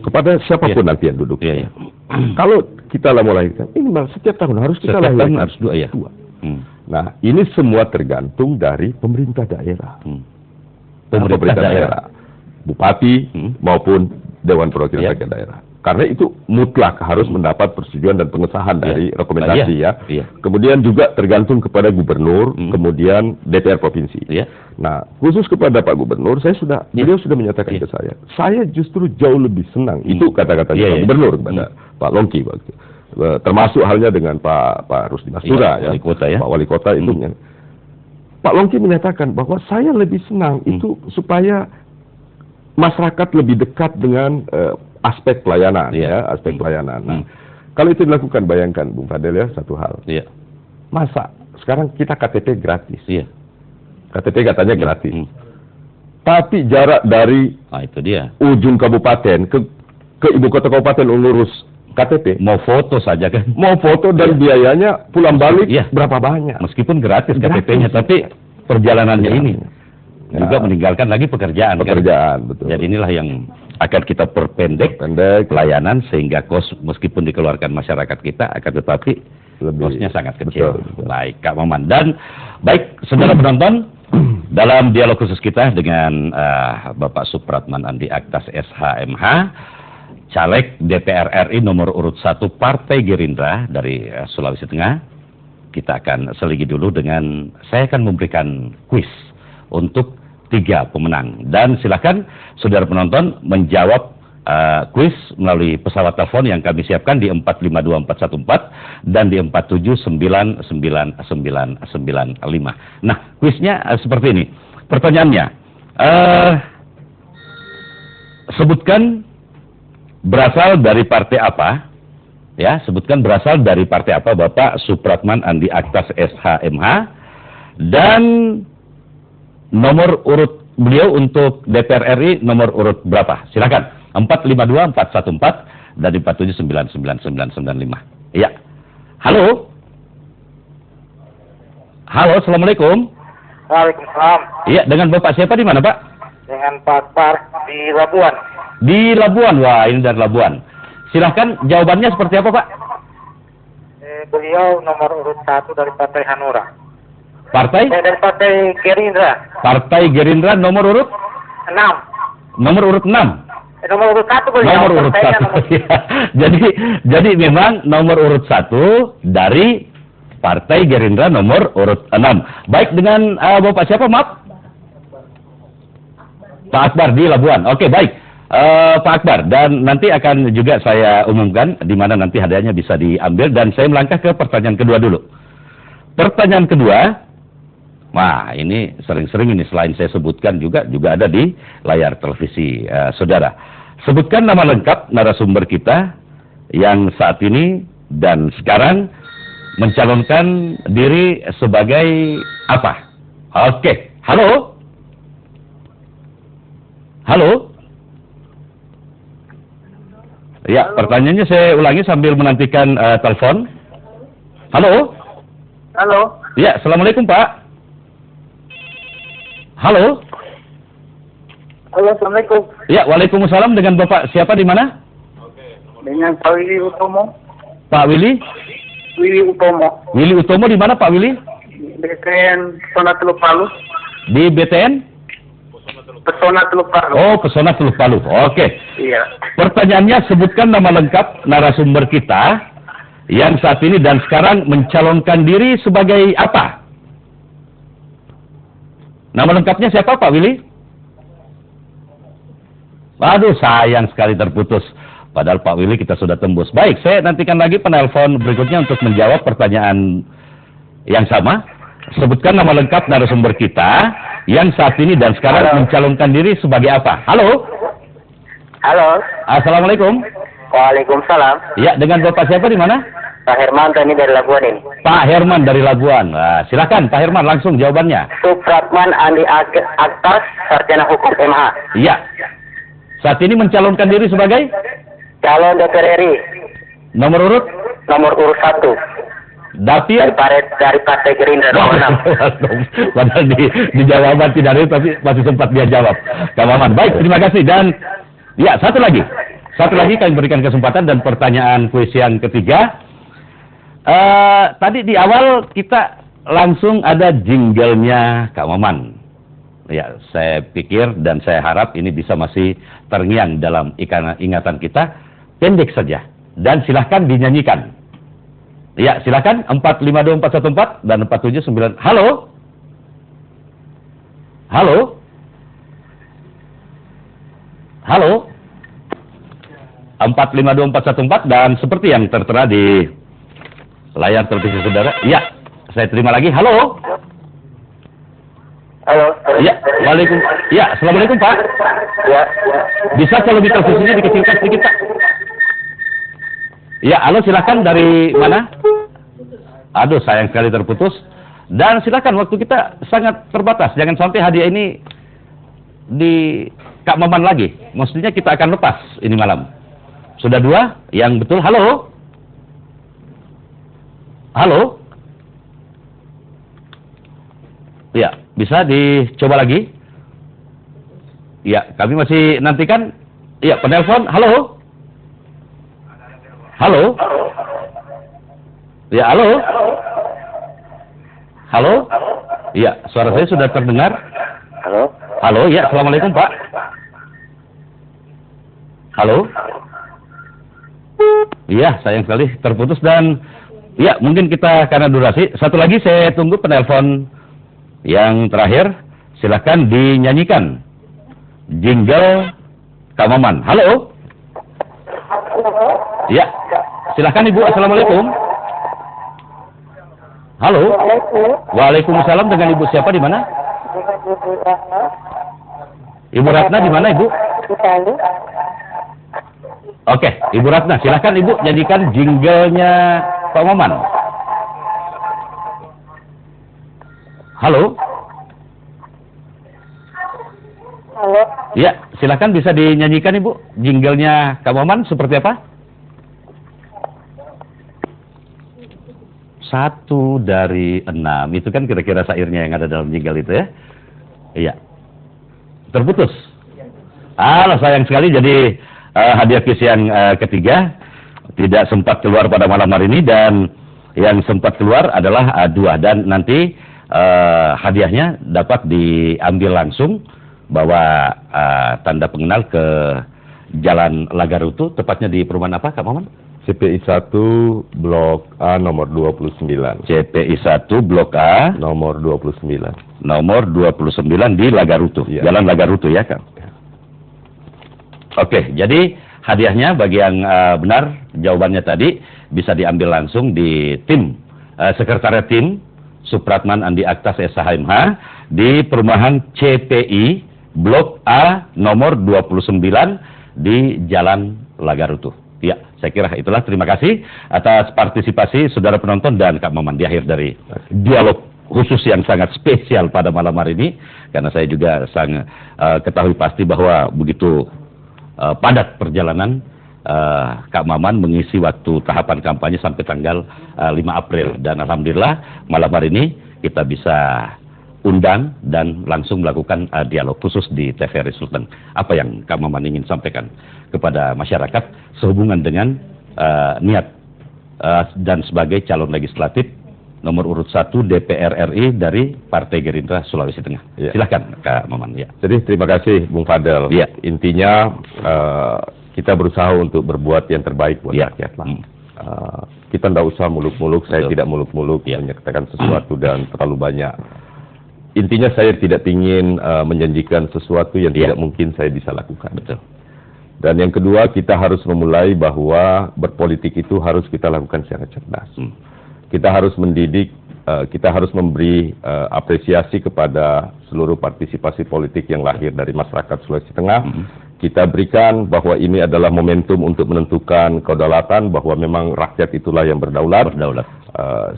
kepada siapapun nanti yang duduk. Kalau kita mau lahirkan, ini setiap tahun harus kita lahirkan. Harus 2 ya. Nah, ini semua tergantung dari pemerintah daerah. Pemerintah daerah, bupati maupun Dewan Perwakilan Rakyat Daerah. Karena itu mutlak harus mendapat persetujuan dan pengesahan dari rekomendasi Kemudian juga tergantung kepada gubernur, kemudian DPR provinsi. Nah, khusus kepada Pak Gubernur, beliau sudah menyatakan ke saya justru jauh lebih senang. Itu kata-katanya Pak Gubernur kepada Pak Longki waktu. Termasuk halnya dengan Pak Rusdi Mastura, Pak Wali Kota itu. Pak Longki menyatakan bahwa saya lebih senang itu supaya masyarakat lebih dekat dengan aspek pelayanan, aspek pelayanan. Nah, kalau itu dilakukan, bayangkan, Bung Fadel satu hal. Masa sekarang kita KTP gratis? KTP katanya gratis. Tapi jarak dari itu dia. Ujung kabupaten ke ibu kota kabupaten mengurus KTP. Mau foto saja kan? Mau foto dan biayanya pulang balik berapa banyak? Meskipun gratis KTP-nya, tapi perjalanannya ini juga meninggalkan lagi pekerjaan. Betul. Jadi inilah yang akan kita perpendek pelayanan sehingga kos meskipun dikeluarkan masyarakat kita akan tetapi kosnya sangat kecil. Betul. Baik Kak Maman, dan baik saudara penonton, dalam dialog khusus kita dengan Bapak Supratman Andi Aktas SHMH, caleg DPR RI nomor urut 1 Partai Gerindra dari Sulawesi Tengah, kita akan seligi dulu dengan, saya akan memberikan kuis untuk 3 pemenang, dan silakan saudara penonton menjawab kuis melalui pesawat telepon yang kami siapkan di 452414 dan di 47999995. Nah, kuisnya seperti ini. Pertanyaannya, sebutkan berasal dari partai apa? Ya, sebutkan berasal dari partai apa Bapak Supratman Andi Aktas SHMH, dan nomor urut beliau untuk DPR RI nomor urut berapa? Silakan. 452414 dan 47999995. Iya. Halo. Halo, Assalamualaikum. Waalaikumsalam. Iya, dengan Bapak siapa di mana, Pak? Dengan Pak Akbar di Labuan. Di Labuan. Wah, ini dari Labuan. Silahkan jawabannya seperti apa, Pak? Beliau nomor urut 1 dari Partai Hanura. Partai? Dari Partai Gerindra. Partai Gerindra nomor urut? 6. Nomor urut 6? Nomor urut 1 beliau. Nomor urut 1. Jadi memang nomor urut 1 dari Partai Gerindra nomor urut 6. Baik, dengan Bapak siapa, maaf? Pak Akbar di Labuan. Oke, baik. Pak Akbar, dan nanti akan juga saya umumkan di mana nanti hadiahnya bisa diambil, dan saya melangkah ke pertanyaan kedua dulu. Pertanyaan kedua, wah ini sering-sering ini selain saya sebutkan juga ada di layar televisi saudara. Sebutkan nama lengkap narasumber kita yang saat ini dan sekarang mencalonkan diri sebagai apa? Oke, halo? Halo? Ya, pertanyaannya saya ulangi sambil menantikan telepon. Halo? Halo? Ya, Assalamualaikum Pak. Halo? Halo, Assalamualaikum. Ya, Waalaikumsalam, dengan Bapak siapa di mana? Dengan Pak Willy Utomo. Pak Willy? Willy Utomo. Willy Utomo di mana Pak Willy? BTN Sonatulu Palu. Di BTN? Pesona Teluk Palu. Oh, Pesona Teluk Palu. Oke. Iya. Pertanyaannya, sebutkan nama lengkap narasumber kita yang saat ini dan sekarang mencalonkan diri sebagai apa? Nama lengkapnya siapa, Pak Willy? Aduh, sayang sekali terputus. Padahal Pak Willy kita sudah tembus. Baik, saya nantikan lagi penelpon berikutnya untuk menjawab pertanyaan yang sama. Sebutkan nama lengkap narasumber kita yang saat ini dan sekarang mencalonkan diri sebagai apa? Halo? Halo. Assalamualaikum. Waalaikumsalam. Ya, dengan Bapak siapa di mana? Pak Herman ini dari Labuan ini. Pak Herman dari Labuan. Nah, silakan Pak Herman langsung jawabannya. Supratman Andi Aktas, Sarjana Hukum MH. Iya. Saat ini mencalonkan diri sebagai Calon DPR RI. nomor urut Nomor urut 1. Dapil. Dari Partai Gerindra. Oh, Nomor 6. padahal di jawaban tidak ada tapi masih sempat dia jawab. Kak Maman. Baik, terima kasih. Dan ya, satu lagi kami berikan kesempatan dan pertanyaan kuis yang ketiga. Tadi di awal kita langsung ada jinglenya Kak Maman. Ya, saya pikir dan saya harap ini bisa masih terngiang dalam ingatan kita. Pendek saja dan silahkan dinyanyikan. Ya, silakan 452414 dan 479. Halo? Halo? Halo? 452414 dan seperti yang tertera di layar televisi saudara. Ya, saya terima lagi. Halo? Halo. Ya, ya, assalamualaikum Pak. Ya. Bisa kalau televisinya dikecilkan sedikit Pak? Ya, halo, silakan dari mana? Aduh, sayang sekali terputus. Dan silakan, waktu kita sangat terbatas. Jangan sampai hadiah ini di Kak Maman lagi. Mestinya kita akan lepas ini malam. Sudah 2 yang betul. Halo? Halo? Ya, bisa dicoba lagi? Ya, kami masih nantikan. Ya, penelpon. Halo? Halo? Ya, halo? Halo? Ya, suara saya sudah terdengar. Halo. Halo, ya, assalamualaikum Pak. Halo? Iya, sayang sekali terputus dan ya, mungkin kita karena durasi. Satu lagi saya tunggu penelpon yang terakhir. Silakan dinyanyikan jingle Kak Maman. Halo? Ya, silakan Ibu. Assalamualaikum. Halo? Waalaikumsalam. Dengan Ibu siapa di mana? Ibu Ratna di mana Ibu? Oke, Ibu Ratna, silakan Ibu nyanyikan jinglenya Pak Maman. Halo? Halo. Ya, silakan bisa dinyanyikan Ibu jinglenya Kak Maman seperti apa? 1 dari 6, itu kan kira-kira syairnya yang ada dalam jingle itu ya? Iya. Terputus. Alah, sayang sekali. Jadi hadiah kuis yang ketiga tidak sempat keluar pada malam hari ini dan yang sempat keluar adalah 2 dan nanti hadiahnya dapat diambil langsung bawa tanda pengenal ke Jalan Lagarutu, tepatnya di perumahan apa Kak Maman? CPI 1 Blok A nomor 29. CPI 1 Blok A Nomor 29. nomor 29 di Lagarutu. Ya. Jalan Lagarutu ya Kang. Ya. Oke, jadi hadiahnya bagi yang benar jawabannya tadi bisa diambil langsung di tim sekretariat tim Supratman Andi Aktas SHMH di perumahan CPI Blok A nomor 29 di Jalan Lagarutu. Ya, saya kira itulah. Terima kasih atas partisipasi saudara penonton dan Kak Maman di akhir dari dialog khusus yang sangat spesial pada malam hari ini. Karena saya juga sangat ketahui pasti bahwa begitu padat perjalanan Kak Maman mengisi waktu tahapan kampanye sampai tanggal 5 April. Dan alhamdulillah malam hari ini kita bisa undang dan langsung melakukan dialog khusus di TVRI Sultan. Apa yang Kak Maman ingin sampaikan kepada masyarakat sehubungan dengan niat dan sebagai calon legislatif nomor urut 1 DPR RI dari Partai Gerindra Sulawesi Tengah. Ya. Silahkan Kak Maman. Ya. Jadi terima kasih Bung Fadel. Ya. Intinya kita berusaha untuk berbuat yang terbaik buat rakyat lah. Kita tidak usah muluk-muluk, saya tidak muluk-muluk menyatakan sesuatu dan terlalu banyak. Intinya saya tidak ingin menjanjikan sesuatu yang tidak mungkin saya bisa lakukan. Betul. Dan yang kedua, kita harus memulai bahwa berpolitik itu harus kita lakukan secara cerdas. Kita harus mendidik, kita harus memberi apresiasi kepada seluruh partisipasi politik yang lahir dari masyarakat Sulawesi Tengah. Kita berikan bahwa ini adalah momentum untuk menentukan kedaulatan, bahwa memang rakyat itulah yang berdaulat.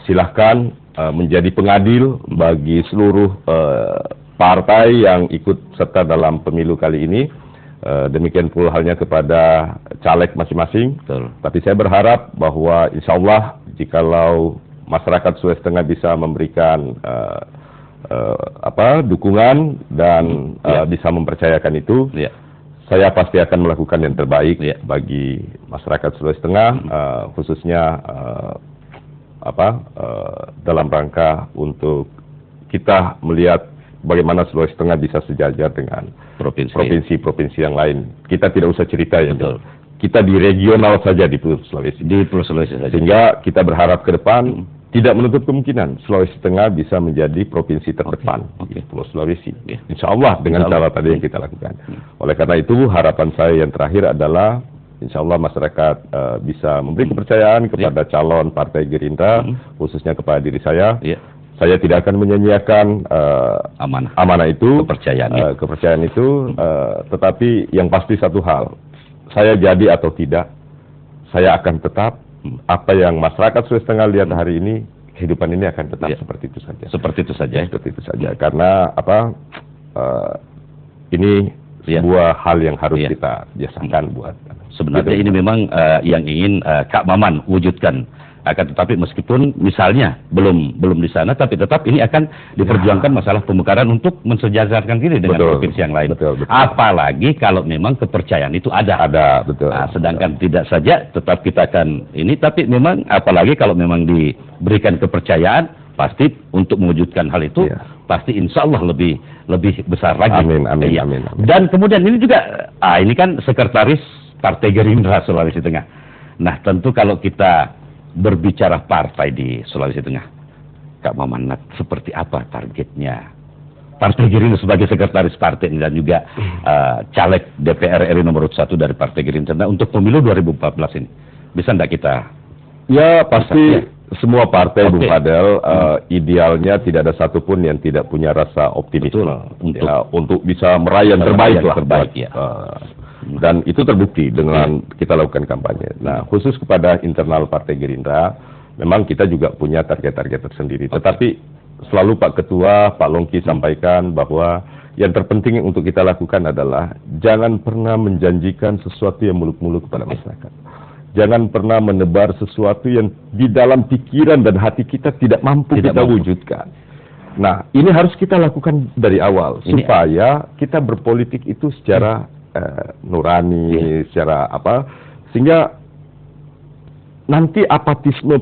Silahkan menjadi pengadil bagi seluruh partai yang ikut serta dalam pemilu kali ini. Demikian pula halnya kepada caleg masing-masing. Tapi saya berharap bahwa insya Allah jikalau masyarakat Sulawesi Tengah bisa memberikan dukungan dan bisa mempercayakan itu, saya pasti akan melakukan yang terbaik bagi masyarakat Sulawesi Tengah, khususnya dalam rangka untuk kita melihat bagaimana Sulawesi Tengah bisa sejajar dengan provinsi-provinsi yang lain. Kita tidak usah cerita ya. Kita di regional saja di Pulau Sulawesi. Saja. Sehingga kita berharap ke depan tidak menutup kemungkinan Sulawesi Tengah bisa menjadi provinsi terdepan di Pulau Sulawesi. Insya Allah dengan cara tadi yang kita lakukan. Oleh karena itu harapan saya yang terakhir adalah insya Allah masyarakat bisa memberi kepercayaan kepada calon Partai Gerindra, khususnya kepada diri saya. Saya tidak akan menyanyiakan amanah itu, kepercayaan itu, tetapi yang pasti satu hal, saya jadi atau tidak, saya akan tetap apa yang masyarakat Sulawesi Tengah lihat hari ini, kehidupan ini akan tetap seperti itu saja. Seperti itu saja. Karena ini sebuah hal yang harus kita biasakan buat. Sebenarnya ini memang yang ingin Kak Maman wujudkan. Akan tetapi meskipun misalnya belum di sana, tapi tetap ini akan diperjuangkan masalah pemekaran untuk mensejajarkan diri dengan provinsi yang lain. Apalagi kalau memang kepercayaan itu ada. Sedangkan tidak saja, tetap kita akan ini. Tapi memang apalagi kalau memang diberikan kepercayaan, pasti untuk mewujudkan hal itu, pasti insya Allah lebih besar lagi. Amin. Dan kemudian ini juga, ini kan sekretaris Partai Gerindra Sulawesi Tengah. Nah tentu kalau kita berbicara partai di Sulawesi Tengah, Kak Maman, seperti apa targetnya Partai Gerindra sebagai sekretaris partai dan juga caleg DPR RI nomor 1 dari Partai Gerindra untuk pemilu 2014 ini? Bisa enggak kita? Ya pasti semua partai Bung Fadel idealnya tidak ada satupun yang tidak punya rasa optimisme untuk bisa meraih yang terbaik lah. Dan itu terbukti dengan kita lakukan kampanye. Nah, khusus kepada internal Partai Gerindra, memang kita juga punya target-target tersendiri. Tetapi selalu Pak Ketua, Pak Longki sampaikan bahwa yang terpenting untuk kita lakukan adalah jangan pernah menjanjikan sesuatu yang muluk-muluk kepada masyarakat. Jangan pernah menebar sesuatu yang di dalam pikiran dan hati kita tidak mampu kita wujudkan. Nah, ini harus kita lakukan dari awal supaya kita berpolitik itu secara nurani, secara sehingga nanti apatisme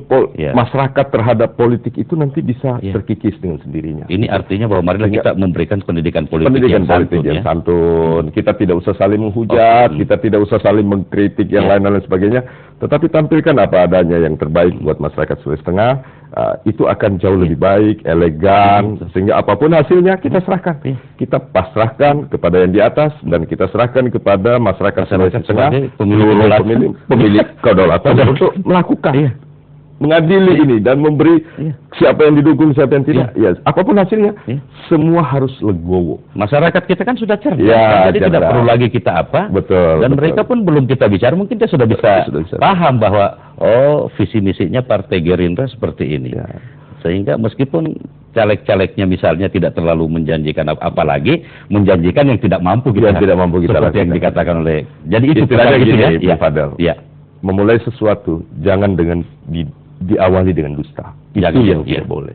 masyarakat terhadap politik itu nanti bisa terkikis dengan sendirinya. Ini artinya bahwa marilah kita memberikan pendidikan politik yang santun. Kita tidak usah saling menghujat, kita tidak usah saling mengkritik yang lain dan sebagainya, tetapi tampilkan apa adanya yang terbaik buat masyarakat Sulawesi Tengah. Itu akan jauh lebih baik, elegan, sehingga apapun hasilnya kita serahkan. Kita pasrahkan kepada yang di atas dan kita serahkan kepada masyarakat Sulawesi Tengah, pemilik kedaulatan untuk melakukan, mengadili ini dan memberi siapa yang didukung, siapa yang tidak. Apapun hasilnya, semua harus legowo. Masyarakat kita kan sudah cerdas, jadi tidak perlu lagi kita dan mereka pun belum kita bicara, mungkin dia sudah bisa paham bahwa visi misinya Partai Gerindra seperti ini. Sehingga meskipun caleg-calegnya misalnya tidak terlalu menjanjikan apalagi menjanjikan yang tidak mampu kita seperti yang dikatakan oleh. Jadi itu tidak gini, Pak Fadel. Memulai sesuatu jangan dengan diawali dengan dusta. Itu yang tidak boleh.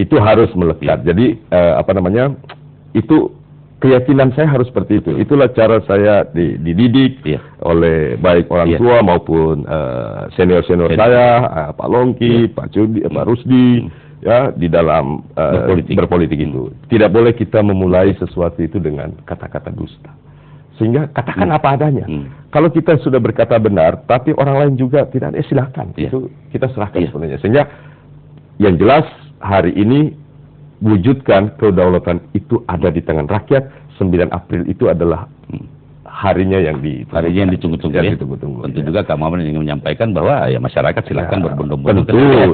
Itu harus melekat. Jadi itu keyakinan saya harus seperti itu. Itulah cara saya dididik oleh baik orang tua maupun senior-senior saya, Pak Longki, Pak Rusdi, ya di dalam berpolitik itu. Tidak boleh kita memulai sesuatu itu dengan kata-kata dusta. Sehingga katakan apa adanya. Kalau kita sudah berkata benar, tapi orang lain juga tidak, silakan. Itu kita serahkan sebenarnya. Sehingga yang jelas hari ini wujudkan kedaulatan itu ada di tangan rakyat. 9 April itu adalah harinya yang ditunggu-tunggu. Tentu juga Kak Maman ingin menyampaikan bahwa ya masyarakat silakan berbondong-bondong ke TPS.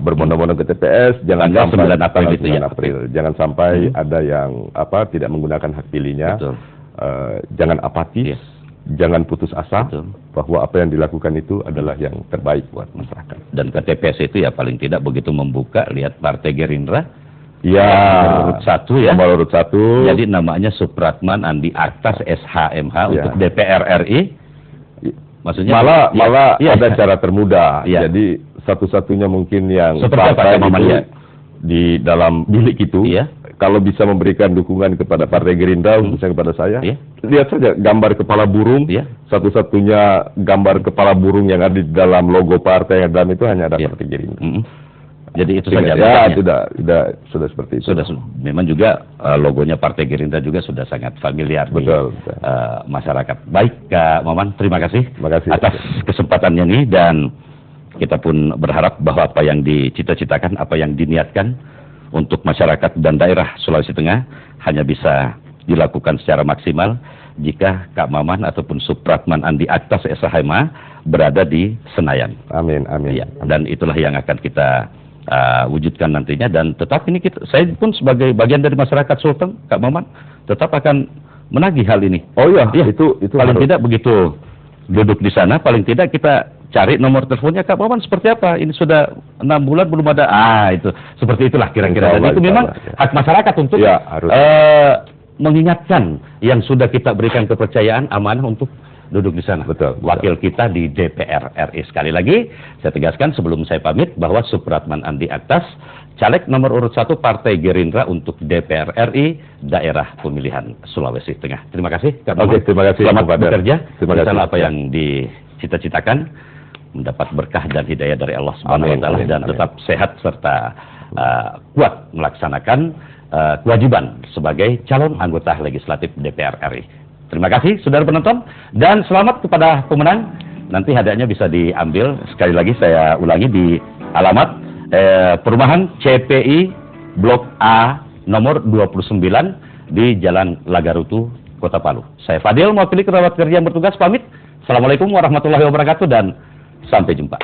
Berbondong-bondong ke TPS. Jangan sampai 9 April itu 9 April. Jangan sampai ada yang tidak menggunakan hak pilihnya. Jangan apatis. Jangan putus asa bahwa apa yang dilakukan itu adalah yang terbaik buat masyarakat. Dan ke TPS itu ya paling tidak begitu membuka, lihat Partai Gerindra. Ya, nomor urut 1 ya. Nomor urut 1. Jadi namanya Supratman Andi Aktas SHMH untuk DPR RI. Maksudnya malah ada cara termudah. Jadi satu-satunya mungkin yang partai itu di dalam bilik itu, kalau bisa memberikan dukungan kepada Partai Gerindra, khususnya kepada saya, lihat saja gambar kepala burung. Satu-satunya gambar kepala burung yang ada di dalam logo partai yang dalam itu hanya ada Partai Gerindra. Jadi itu saja. Sudah seperti itu. Sudah. Memang juga logonya Partai Gerindra juga sudah sangat familiar di masyarakat. Baik, Kak Maman, terima kasih atas kesempatannya ini, dan kita pun berharap bahwa apa yang dicita-citakan, apa yang diniatkan untuk masyarakat dan daerah Sulawesi Tengah hanya bisa dilakukan secara maksimal jika Kak Maman ataupun Supratman Andi Aktas SHMH berada di Senayan. Amin. Ya, dan itulah yang akan kita wujudkan nantinya, dan tetap ini saya pun sebagai bagian dari masyarakat Sulteng, Kak Maman, tetap akan menagih hal ini. Itu paling tidak begitu duduk di sana, paling tidak kita cari nomor teleponnya Kak Maman seperti apa. Ini sudah 6 bulan belum ada. Itu seperti itulah kira-kira. Dan itu memang hak masyarakat untuk mengingatkan yang sudah kita berikan kepercayaan amanah untuk duduk di sana. Wakil kita di DPR RI. Sekali lagi, saya tegaskan sebelum saya pamit bahwa Supratman Andi Aktas, caleg nomor urut 1 Partai Gerindra untuk DPR RI, daerah pemilihan Sulawesi Tengah. Terima kasih. Terima kasih. Selamat bekerja. Terima kasih. Apa yang dicita-citakan, mendapat berkah dan hidayah dari Allah Subhanahu wa Ta'ala, dan tetap sehat serta kuat melaksanakan kewajiban sebagai calon anggota legislatif DPR RI. Terima kasih saudara penonton, dan selamat kepada pemenang. Nanti hadiahnya bisa diambil, sekali lagi saya ulangi, di alamat perumahan CPI Blok A nomor 29 di Jalan Lagarutu, Kota Palu. Saya Fadil, mewakili kerabat kerja yang bertugas, pamit. Assalamualaikum warahmatullahi wabarakatuh, dan sampai jumpa.